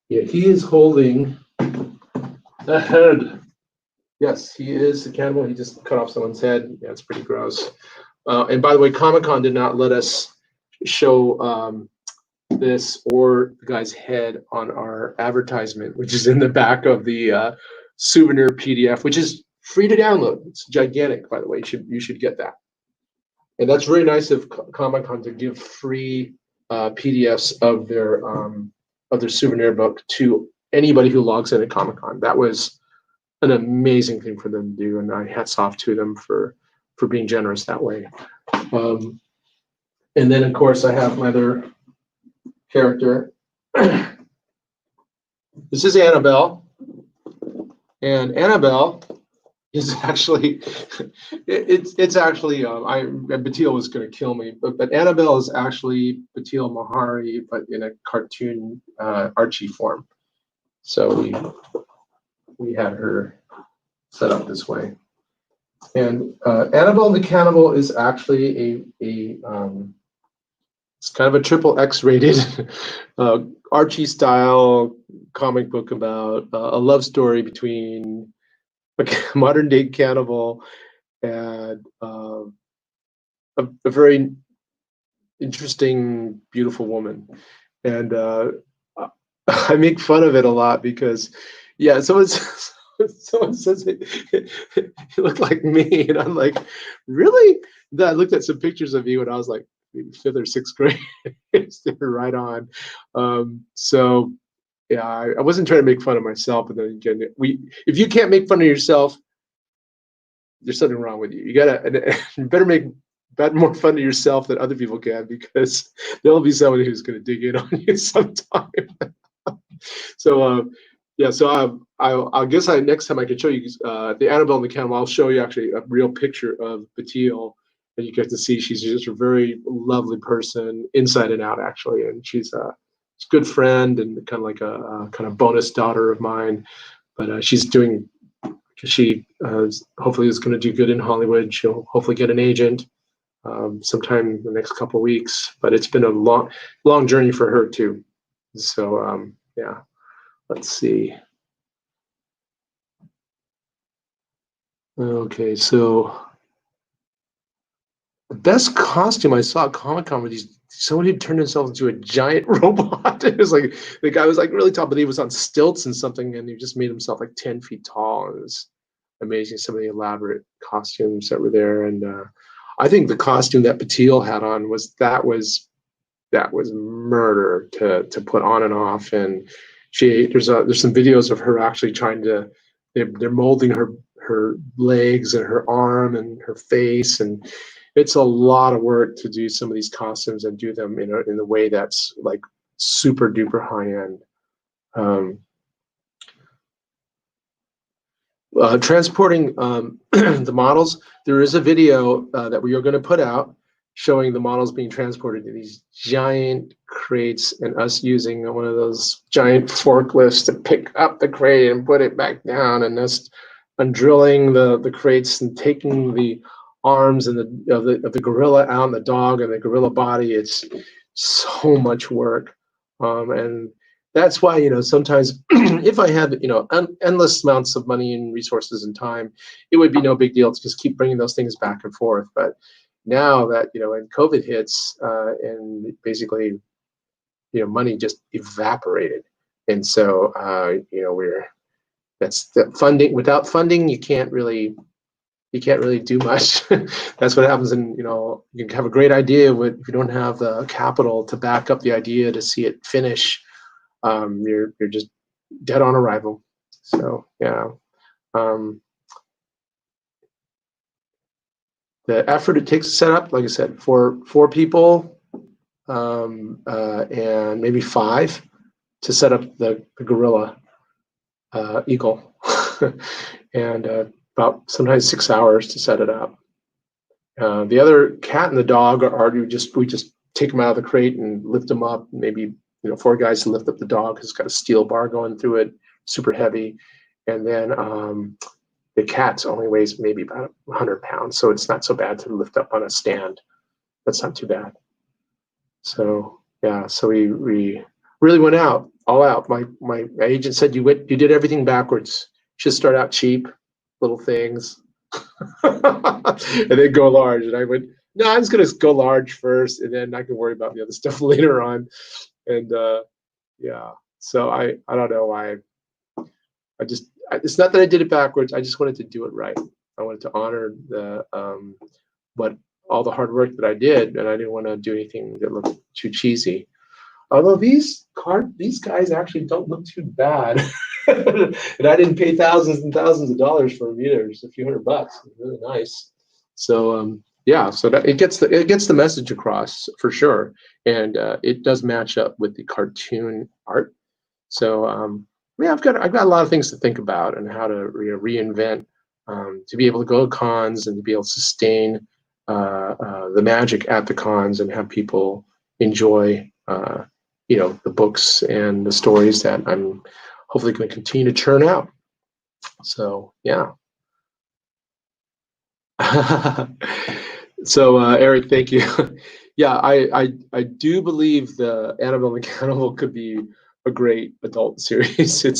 Yeah, he is holding a head. Yes, he is the cannibal. He just cut off someone's head. Yeah, it's pretty gross. And by the way, Comic-Con did not let us show this or the guy's head on our advertisement, which is in the back of the souvenir PDF, which is free to download. It's gigantic, by the way. You should get that. And that's really nice of Comic-Con to give free PDFs of their souvenir book to anybody who logs in at Comic-Con. That was an amazing thing for them to do, and I hats off to them for being generous that way. And then, of course, I have my other character. This is Annabelle, and Annabelle is actually it's actually Batil was going to kill me, but Annabelle is actually Batil Mahari, but in a cartoon Archie form. So we had her set up this way. And Annabelle and the Cannibal is actually it's kind of a triple X rated Archie style comic book about a love story between a modern day cannibal and a very interesting, beautiful woman. And I make fun of it a lot because, yeah, someone says it looked like me, and I'm like, really? Then I looked at some pictures of you, and I was like, maybe 5th or 6th grade. They're right on. So yeah, I wasn't trying to make fun of myself, but then again, if you can't make fun of yourself, there's something wrong with you. You better make more fun of yourself than other people can, because there'll be someone who's going to dig in on you sometime. So yeah, so I guess next time I can show you the Annabelle and the Cannibal. I'll show you actually a real picture of Batil, and you get to see she's just a very lovely person, inside and out, actually, and she's a good friend and kind of like a kind of bonus daughter of mine. But she's doing. She hopefully is going to do good in Hollywood. She'll hopefully get an agent sometime in the next couple of weeks. But it's been a long journey for her too. So yeah, let's see. Okay, so the best costume I saw at Comic-Con were somebody who turned himself into a giant robot. It was like the guy was like really tall, but he was on stilts and something, and he just made himself like 10 feet tall. It was amazing, some of the elaborate costumes that were there. And I think the costume that Batil had on was murder to put on and off. And there's some videos of her actually they're molding her legs and her arm and her face, and it's a lot of work to do some of these costumes and do them in a way that's like super duper high end. Transporting the models, there is a video that we are going to put out showing the models being transported in these giant crates, and us using one of those giant forklifts to pick up the crate and put it back down, and us undrilling the crates and taking the arms and of the gorilla out, and the dog and the gorilla body. It's so much work, and that's why sometimes if I had endless amounts of money and resources and time, it would be no big deal to just keep bringing those things back and forth. But now that when COVID hits and basically money just evaporated, and so that's the funding. Without funding, you can't really do much. That's what happens. And you can have a great idea, but if you don't have the capital to back up the idea to see it finish, you're just dead on arrival. So yeah, the effort it takes to set up, like I said, for 4 people, and maybe 5 to set up the gorilla eagle, and about sometimes 6 hours to set it up. The other cat and the dog we just take them out of the crate and lift them up. Maybe 4 guys to lift up the dog. It's got a steel bar going through it, super heavy, and then the cat only weighs maybe about 100 pounds, so it's not so bad to lift up on a stand. That's not too bad. So yeah, so we really went all out. My agent said you did everything backwards. Just start out cheap, little things, and then go large. And I went, no, I'm just gonna go large first, and then I can worry about the other stuff later on. And yeah, so I don't know why. It's not that I did it backwards. I just wanted to do it right. I wanted to honor the all the hard work that I did, and I didn't want to do anything that looked too cheesy. Although these guys actually don't look too bad, and I didn't pay thousands and thousands of dollars for them either. Just a few $100. It's really nice. So yeah, so that it gets the message across for sure, and it does match up with the cartoon art. So yeah, I've got a lot of things to think about and how to reinvent to be able to go to cons and to be able to sustain the magic at the cons and have people enjoy the books and the stories that I'm hopefully going to continue to churn out. So yeah. So Eric, thank you. Yeah, I do believe the Annabelle and the Cannibal could be a great adult series. It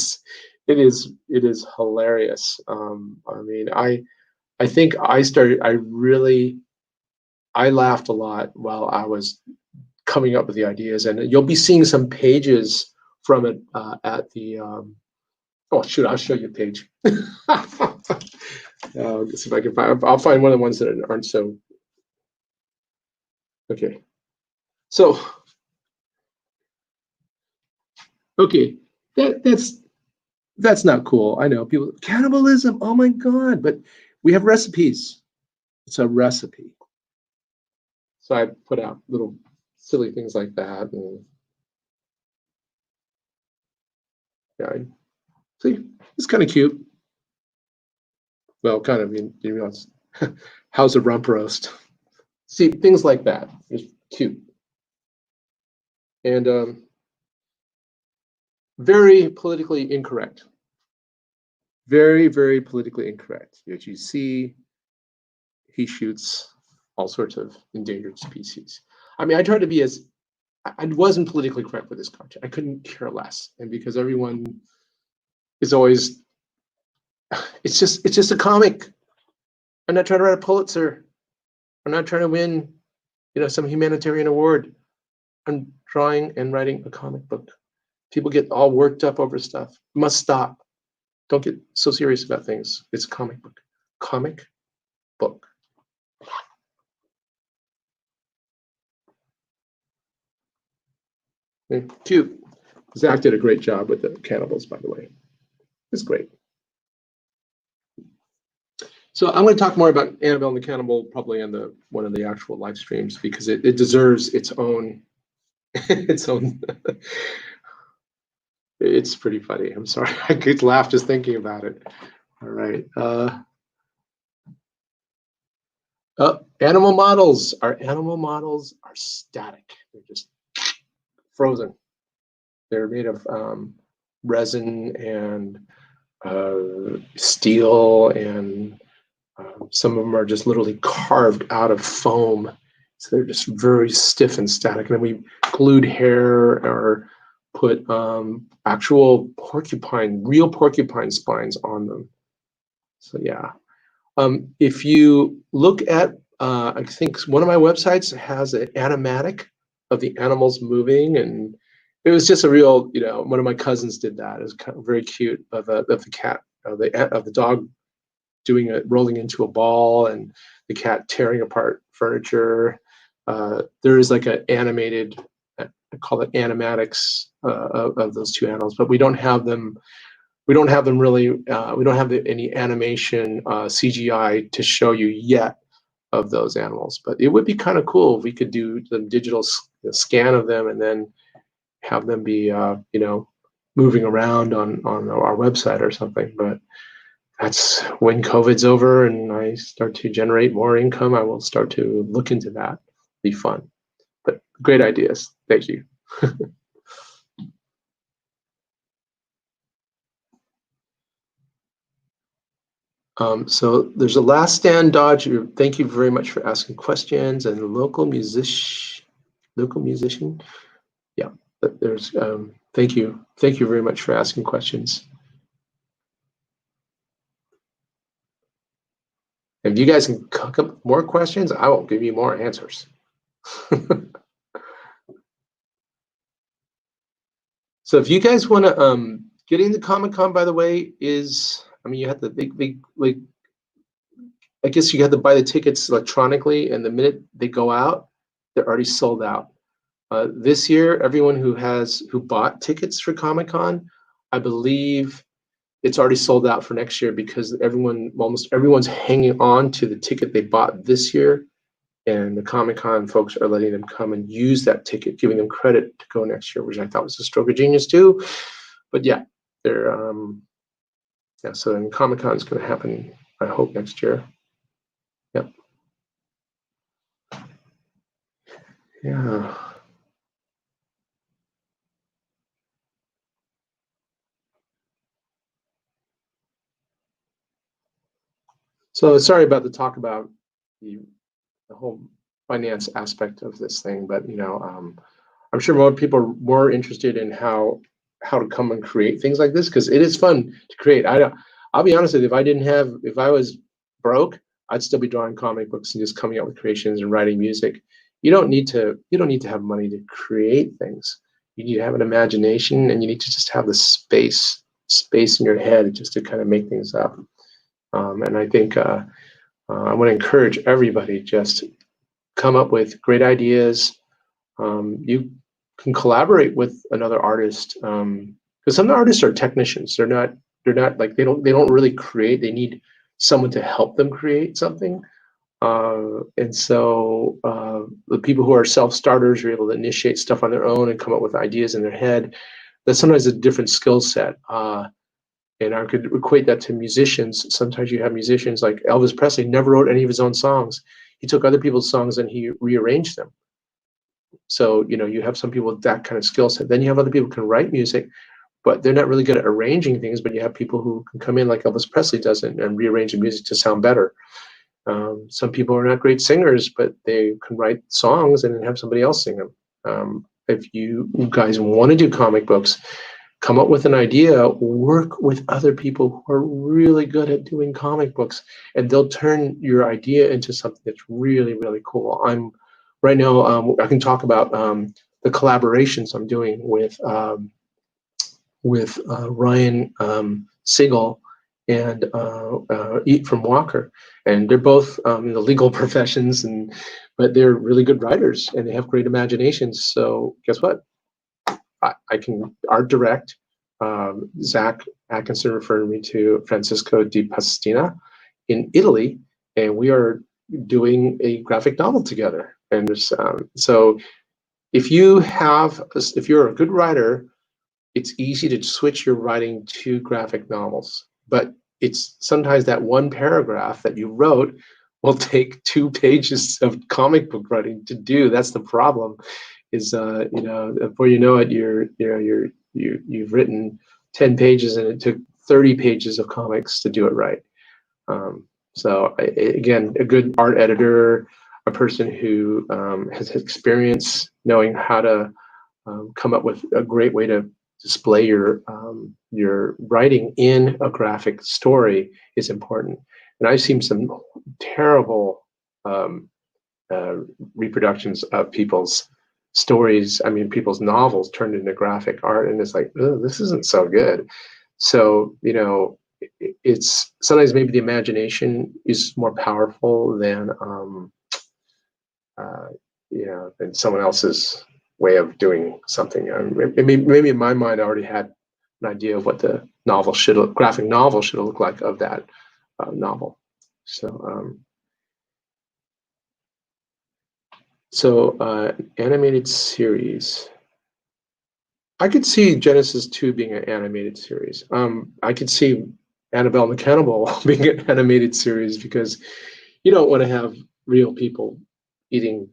is hilarious. I mean, I think I laughed a lot while I was coming up with the ideas, and you'll be seeing some pages from it at the oh shoot, I'll show you a page. Let's see if I can find. I'll find one of the ones that aren't so. Okay, so okay, that's not cool. I know people cannibalism. Oh my god! But we have recipes. It's a recipe. So I put out little silly things like that, and yeah, see, it's kind of cute. Well, kind of. It's how's a rump roast? See, things like that. It's cute. And very politically incorrect. Very, very politically incorrect. As you see, he shoots all sorts of endangered species. I mean, I tried to be I wasn't politically correct with this cartoon. I couldn't care less. And because everyone is always, it's just a comic. I'm not trying to write a Pulitzer. I'm not trying to win, some humanitarian award. I'm drawing and writing a comic book. People get all worked up over stuff. Must stop. Don't get so serious about things. It's a comic book. Comic book. And cute. Zach did a great job with the cannibals, by the way. It's great. So I'm going to talk more about Annabelle and the Cannibal probably in one of the actual live streams because it deserves its own its own. It's pretty funny. I'm sorry. I could laugh just thinking about it. All right. Animal models. Our animal models are static. They're just frozen. They're made of resin and steel, and some of them are just literally carved out of foam. So they're just very stiff and static. And then we glued hair or put actual real porcupine spines on them. So yeah. If you look at, I think one of my websites has an animatic of the animals moving, and it was just a real, one of my cousins did that. It was kind of very cute of the cat, of the dog doing it, rolling into a ball, and the cat tearing apart furniture. There is like an animated, I call it animatics of those two animals, but we don't have them. We don't have them really. We don't have any animation CGI to show you yet. of those animals. But it would be kind of cool if we could do the digital scan of them and then have them be, you know, moving around on our website or something. But that's when COVID's over and I start to generate more income, I will start to look into that. Be fun. But great ideas. Thank you. So there's a last stand dodge. Thank you very much for asking questions. And local musician. Yeah, but there's thank you very much for asking questions. If you guys can cook up more questions, I will give you more answers. So if you guys want to get into Comic-Con, by the way, is, I mean, you have to like I guess you have to buy the tickets electronically, and the minute they go out, they're already sold out. This year, everyone who bought tickets for Comic-Con, I believe it's already sold out for next year because almost everyone's hanging on to the ticket they bought this year, and the Comic-Con folks are letting them come and use that ticket, giving them credit to go next year, which I thought was a stroke of genius too. But yeah, they're yeah. So then Comic-Con is going to happen, I hope, next year. Yep. Yeah. So sorry about the talk about the whole finance aspect of this thing, but you know, I'm sure more people are more interested in how to come and create things like this because it is fun to create. I'll be honest with you, if I was broke, I'd still be drawing comic books and just coming up with creations and writing music. You don't need to have money to create things. You need to have an imagination, and you need to just have the space in your head just to kind of make things up. And I think I want to encourage everybody just come up with great ideas. You can collaborate with another artist because some artists are technicians. They're not like they don't really create. They need someone to help them create something. And so the people who are self-starters are able to initiate stuff on their own and come up with ideas in their head. That's sometimes a different skill set. And I could equate that to musicians. Sometimes you have musicians like Elvis Presley never wrote any of his own songs. He took other people's songs and he rearranged them. So, you know, you have some people with that kind of skill set. Then you have other people who can write music, but they're not really good at arranging things. But you have people who can come in like Elvis Presley does and rearrange the music to sound better. Some people are not great singers, but they can write songs and then have somebody else sing them. If you guys want to do comic books, come up with an idea, work with other people who are really good at doing comic books, and they'll turn your idea into something that's really, really cool. Right now, I can talk about the collaborations I'm doing with Ryan Siegel and Eat from Walker, and they're both in the legal professions, but they're really good writers and they have great imaginations. So guess what? I can art direct. Zach Atkinson referred me to Francisco Di Pastina in Italy, and we are doing a graphic novel together. And there's, so if you're a good writer, it's easy to switch your writing to graphic novels. But it's sometimes that one paragraph that you wrote will take 2 pages of comic book writing to do. That's the problem. Is you know, before you know it, you've written 10 pages and it took 30 pages of comics to do it right. So again, a good art editor, a person who has experience knowing how to come up with a great way to display your writing in a graphic story is important. And I've seen some terrible reproductions of people's stories, people's novels turned into graphic art, and it's like, oh, this isn't so good. So, you know, it's sometimes maybe the imagination is more powerful than you know, than someone else's way of doing something. Maybe in my mind I already had an idea of what the graphic novel should look like of that novel. So So animated series. I could see Genesis 2 being an animated series. I could see Annabelle and the Cannibal being an animated series because you don't want to have real people eating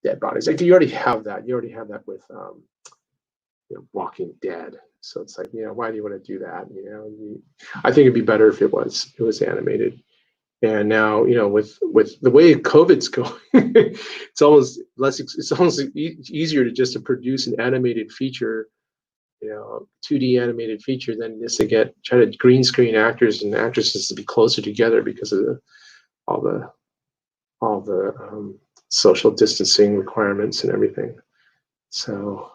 dead bodies. Like you already have that. You already have that with Walking Dead. So it's like, why do you want to do that? I think it'd be better if it was animated. And now, with the way COVID's going, it's almost easier to just to produce an animated feature, 2D animated feature than just to try to green screen actors and actresses to be closer together because of all the social distancing requirements and everything. So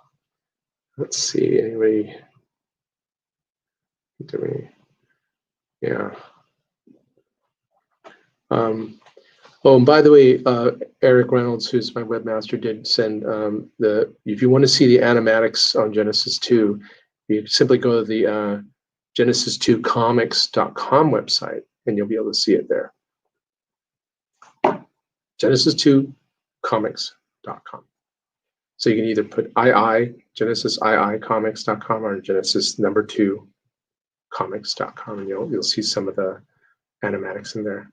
let's see. Anybody? Yeah. Oh, and by the way, Eric Reynolds, who's my webmaster, did send if you want to see the animatics on Genesis 2, you simply go to the Genesis2comics.com website and you'll be able to see it there. Genesis2comics.com. So you can either put Genesis comics.com or Genesis number 2 comics.com, and you'll see some of the animatics in there.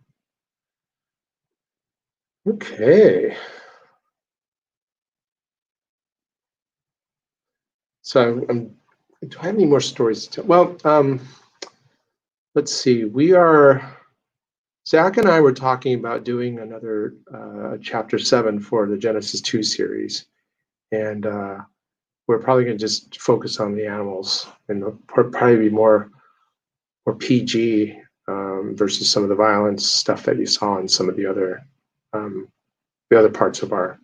Okay. So do I have any more stories to tell? Well, let's see. Zach and I were talking about doing another chapter 7 for the Genesis 2 series. And we're probably going to just focus on the animals and probably be more PG versus some of the violence stuff that you saw in some of the other parts of our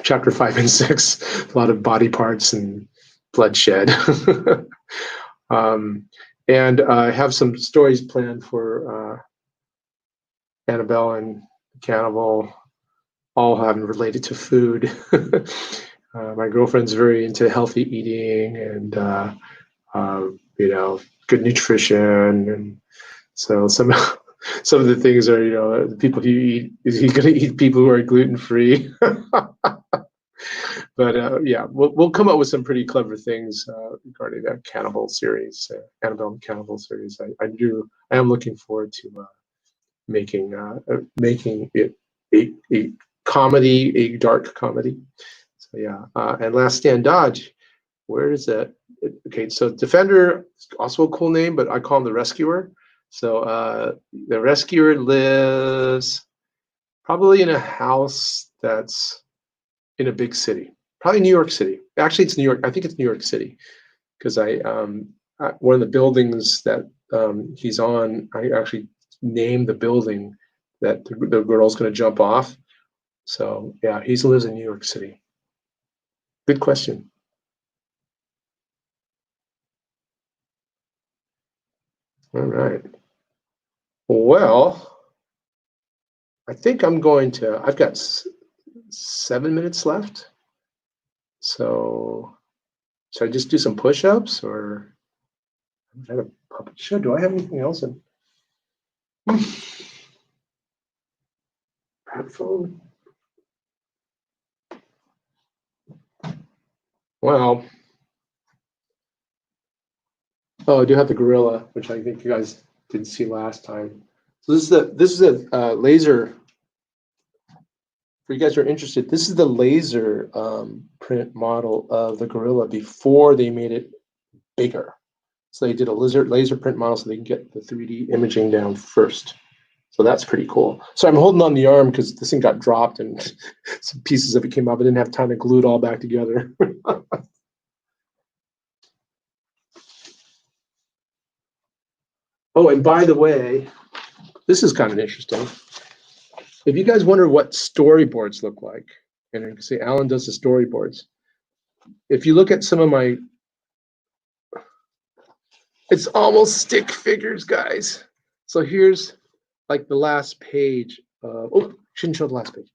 chapter 5 and 6. A lot of body parts and bloodshed. And I have some stories planned for Annabelle and Cannibal, all having related to food. My girlfriend's very into healthy eating and good nutrition, and so some of the things are the people he eat. Is he going to eat people who are gluten free? But yeah, we'll come up with some pretty clever things regarding that Cannibal series, Annabelle and Cannibal series. I am looking forward to making it a comedy, a dark comedy. So yeah, and Last Stand Dodge. Where is that? Okay, so Defender, also a cool name, but I call him the Rescuer. So the Rescuer lives probably in a house that's in a big city, probably New York City. Actually, it's New York. I think it's New York City because one of the buildings that he's on, I actually named the building that the girl's going to jump off. So yeah, he lives in New York City. Good question. All right. Well, I think I've got 7 minutes left. So should I just do some push-ups or I have a puppet show? Do I have anything else in? Headphone. Well, I do have the gorilla, which I think you guys didn't see last time. So this is a laser. For you guys who are interested, this is the laser print model of the gorilla before they made it bigger. So they did a laser print model so they can get the 3D imaging down first. So that's pretty cool. So I'm holding on the arm because this thing got dropped and some pieces of it came up. I didn't have time to glue it all back together. Oh, and by the way, this is kind of interesting. If you guys wonder what storyboards look like, and you can see Alan does the storyboards. If you look at some of my, it's almost stick figures, guys. So here's like the last page. Shouldn't show the last page.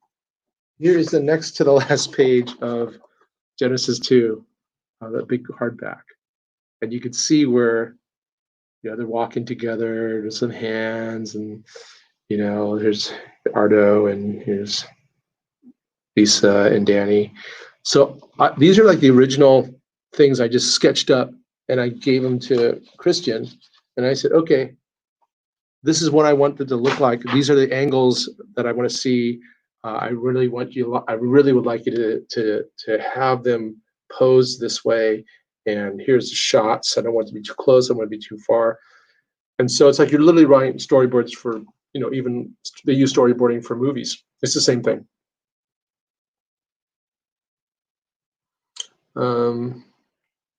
Here is the next to the last page of Genesis 2, that big hardback. And you can see where they're walking together. There's some hands, and here's Ardo, and here's Lisa and Danny. So these are like the original things I just sketched up, and I gave them to Christian, and I said, okay, this is what I want it to look like. These are the angles that I want to see. I really would like you to have them pose this way. And here's the shots. I don't want it to be too close. I don't want it to be too far. And so it's like you're literally writing storyboards for, even they use storyboarding for movies. It's the same thing.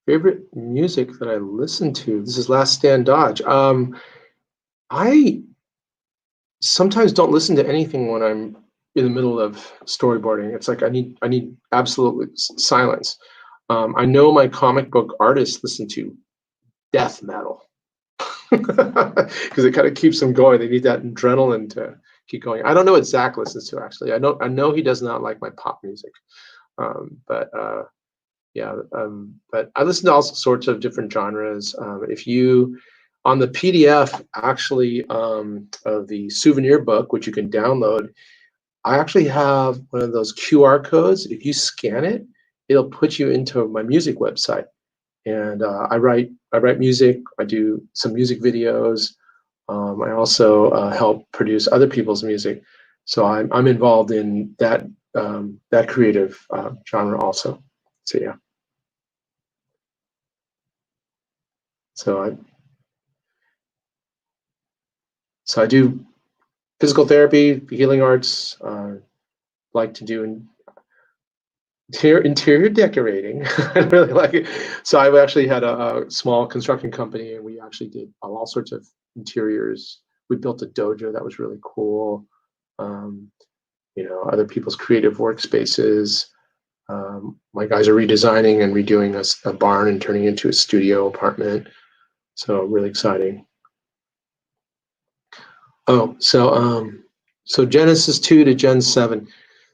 Favorite music that I listen to. This is Last Stand Dodge. I sometimes don't listen to anything when I'm in the middle of storyboarding. It's like I need absolute silence. I know my comic book artists listen to death metal because it kind of keeps them going. They need that adrenaline to keep going. I don't know what Zach listens to actually. I know he does not like my pop music, but I listen to all sorts of different genres. If you on the PDF actually of the souvenir book, which you can download, I actually have one of those QR codes. If you scan it, it'll put you into my music website. And I write music. I do some music videos. I also help produce other people's music. So I'm involved in that that creative genre also. So yeah. So I do physical therapy, healing arts. Like to do interior decorating. I really like it. So I've actually had a small construction company, and we actually did all sorts of interiors. We built a dojo that was really cool. Other people's creative workspaces. My guys are redesigning and redoing a barn and turning it into a studio apartment. So really exciting. Oh, so Genesis 2 to GenSeven.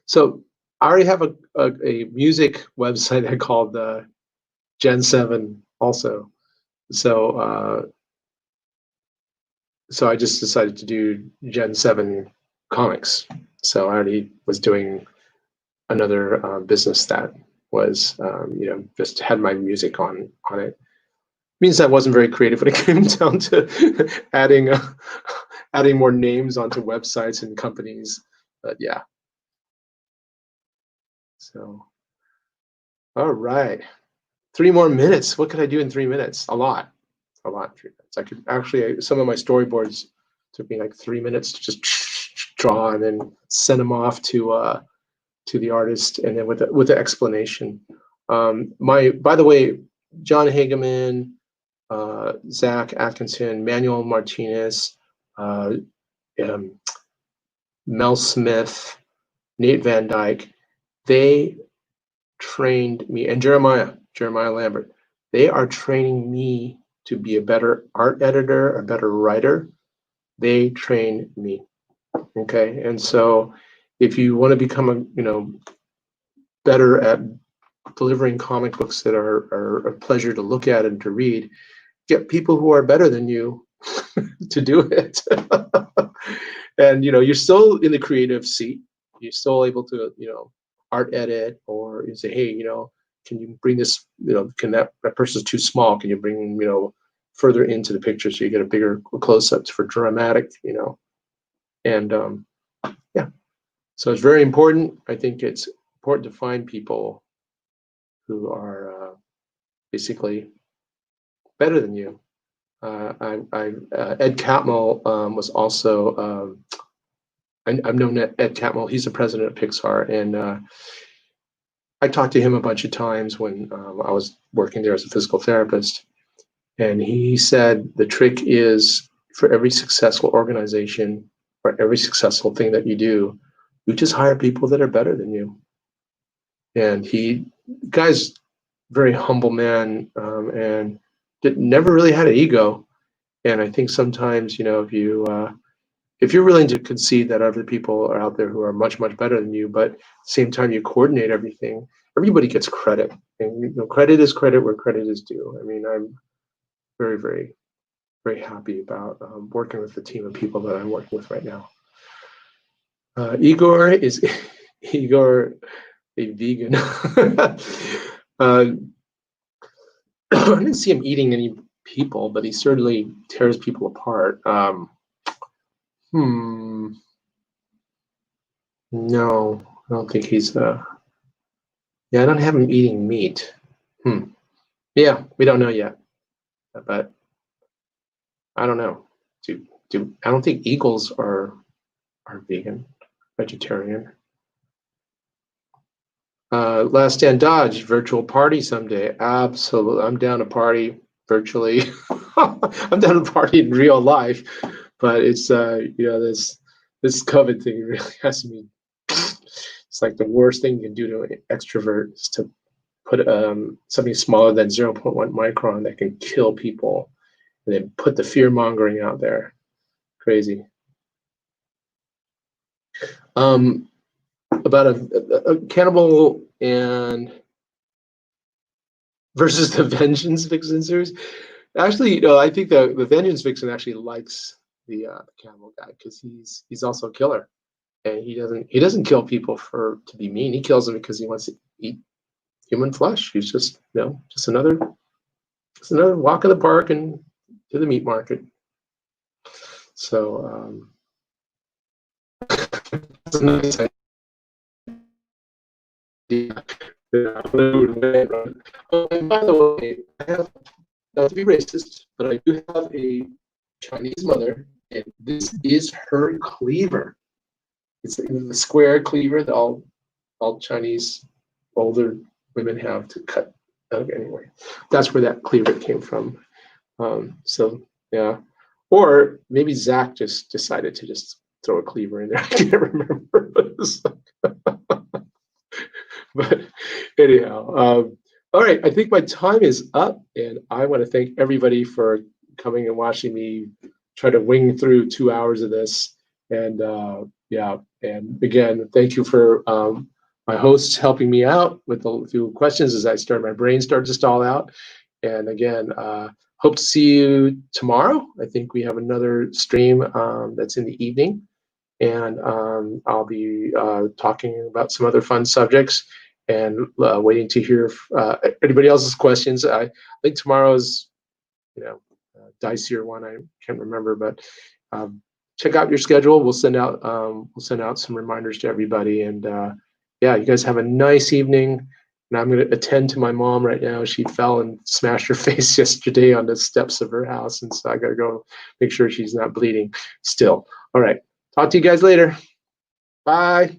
So I already have a music website I called GenSeven also. So I just decided to do GenSeven comics. So I already was doing another business that was just had my music on it. Means I wasn't very creative when it came down to adding more names onto websites and companies. But yeah. So all right. 3 more minutes. What could I do in 3 minutes? A lot. 3 minutes. I could actually, some of my storyboards took me like 3 minutes to just draw and then send them off to the artist, and then with the explanation. By the way, John Hageman, Zach Atkinson, Manuel Martinez, Mel Smith, Nate Van Dyke, they trained me, and Jeremiah Lambert, they are training me to be a better art editor, a better writer. They train me. Okay. And so if you want to become better at delivering comic books that are a pleasure to look at and to read, get people who are better than you to do it. And you're still in the creative seat. You're still able to art edit, or you say, hey, can you bring this, can that person's too small, can you bring further into the picture so you get a bigger close-ups for dramatic, and yeah. So it's very important. I think it's important to find people who are basically better than you. Ed Catmull was also, I've known Ed Catmull. He's the president of Pixar, and I talked to him a bunch of times when I was working there as a physical therapist. And he said the trick is, for every successful organization or every successful thing that you do, you just hire people that are better than you. And guy's very humble man, and never really had an ego. And I think sometimes, if you're willing to concede that other people are out there who are much, much better than you, but at the same time you coordinate everything, everybody gets credit. And credit is credit where credit is due. I mean, I'm very, very, very happy about working with the team of people that I'm working with right now. Igor is Igor, a vegan. I didn't see him eating any people, but he certainly tears people apart. No, I don't think he's. Yeah, I don't have him eating meat. Yeah, we don't know yet, but I don't know. I don't think eagles are vegan, vegetarian. Last Stand Dodge virtual party someday. Absolutely, I'm down to party virtually. I'm down to party in real life, but it's this COVID thing really has me. It's like the worst thing you can do to an extrovert is to put something smaller than 0.1 micron that can kill people, and then put the fear mongering out there. Crazy. About a cannibal and versus the vengeance vixen series. Actually, I think the vengeance vixen actually likes the cannibal guy because he's also a killer, and he doesn't kill people to be mean. He kills them because he wants to eat human flesh. He's just just another walk in the park and to the meat market. So that's a nice idea. Oh, and by the way, I have, not to be racist, but I do have a Chinese mother, and this is her cleaver. It's the square cleaver that all Chinese older women have to cut. Anyway, that's where that cleaver came from. So yeah, or maybe Zach just decided to just throw a cleaver in there. I can't remember. But anyhow, all right. I think my time is up, and I want to thank everybody for coming and watching me try to wing through 2 hours of this. And yeah, and again, thank you for my hosts helping me out with a few questions as my brain started to stall out. And again, hope to see you tomorrow. I think we have another stream that's in the evening, and I'll be talking about some other fun subjects and waiting to hear anybody else's questions. I think tomorrow's dicier one. I can't remember, but check out your schedule. We'll send out some reminders to everybody. And yeah, you guys have a nice evening. And I'm going to attend to my mom right now. She fell and smashed her face yesterday on the steps of her house, and so I got to go make sure she's not bleeding still. All right. Talk to you guys later. Bye.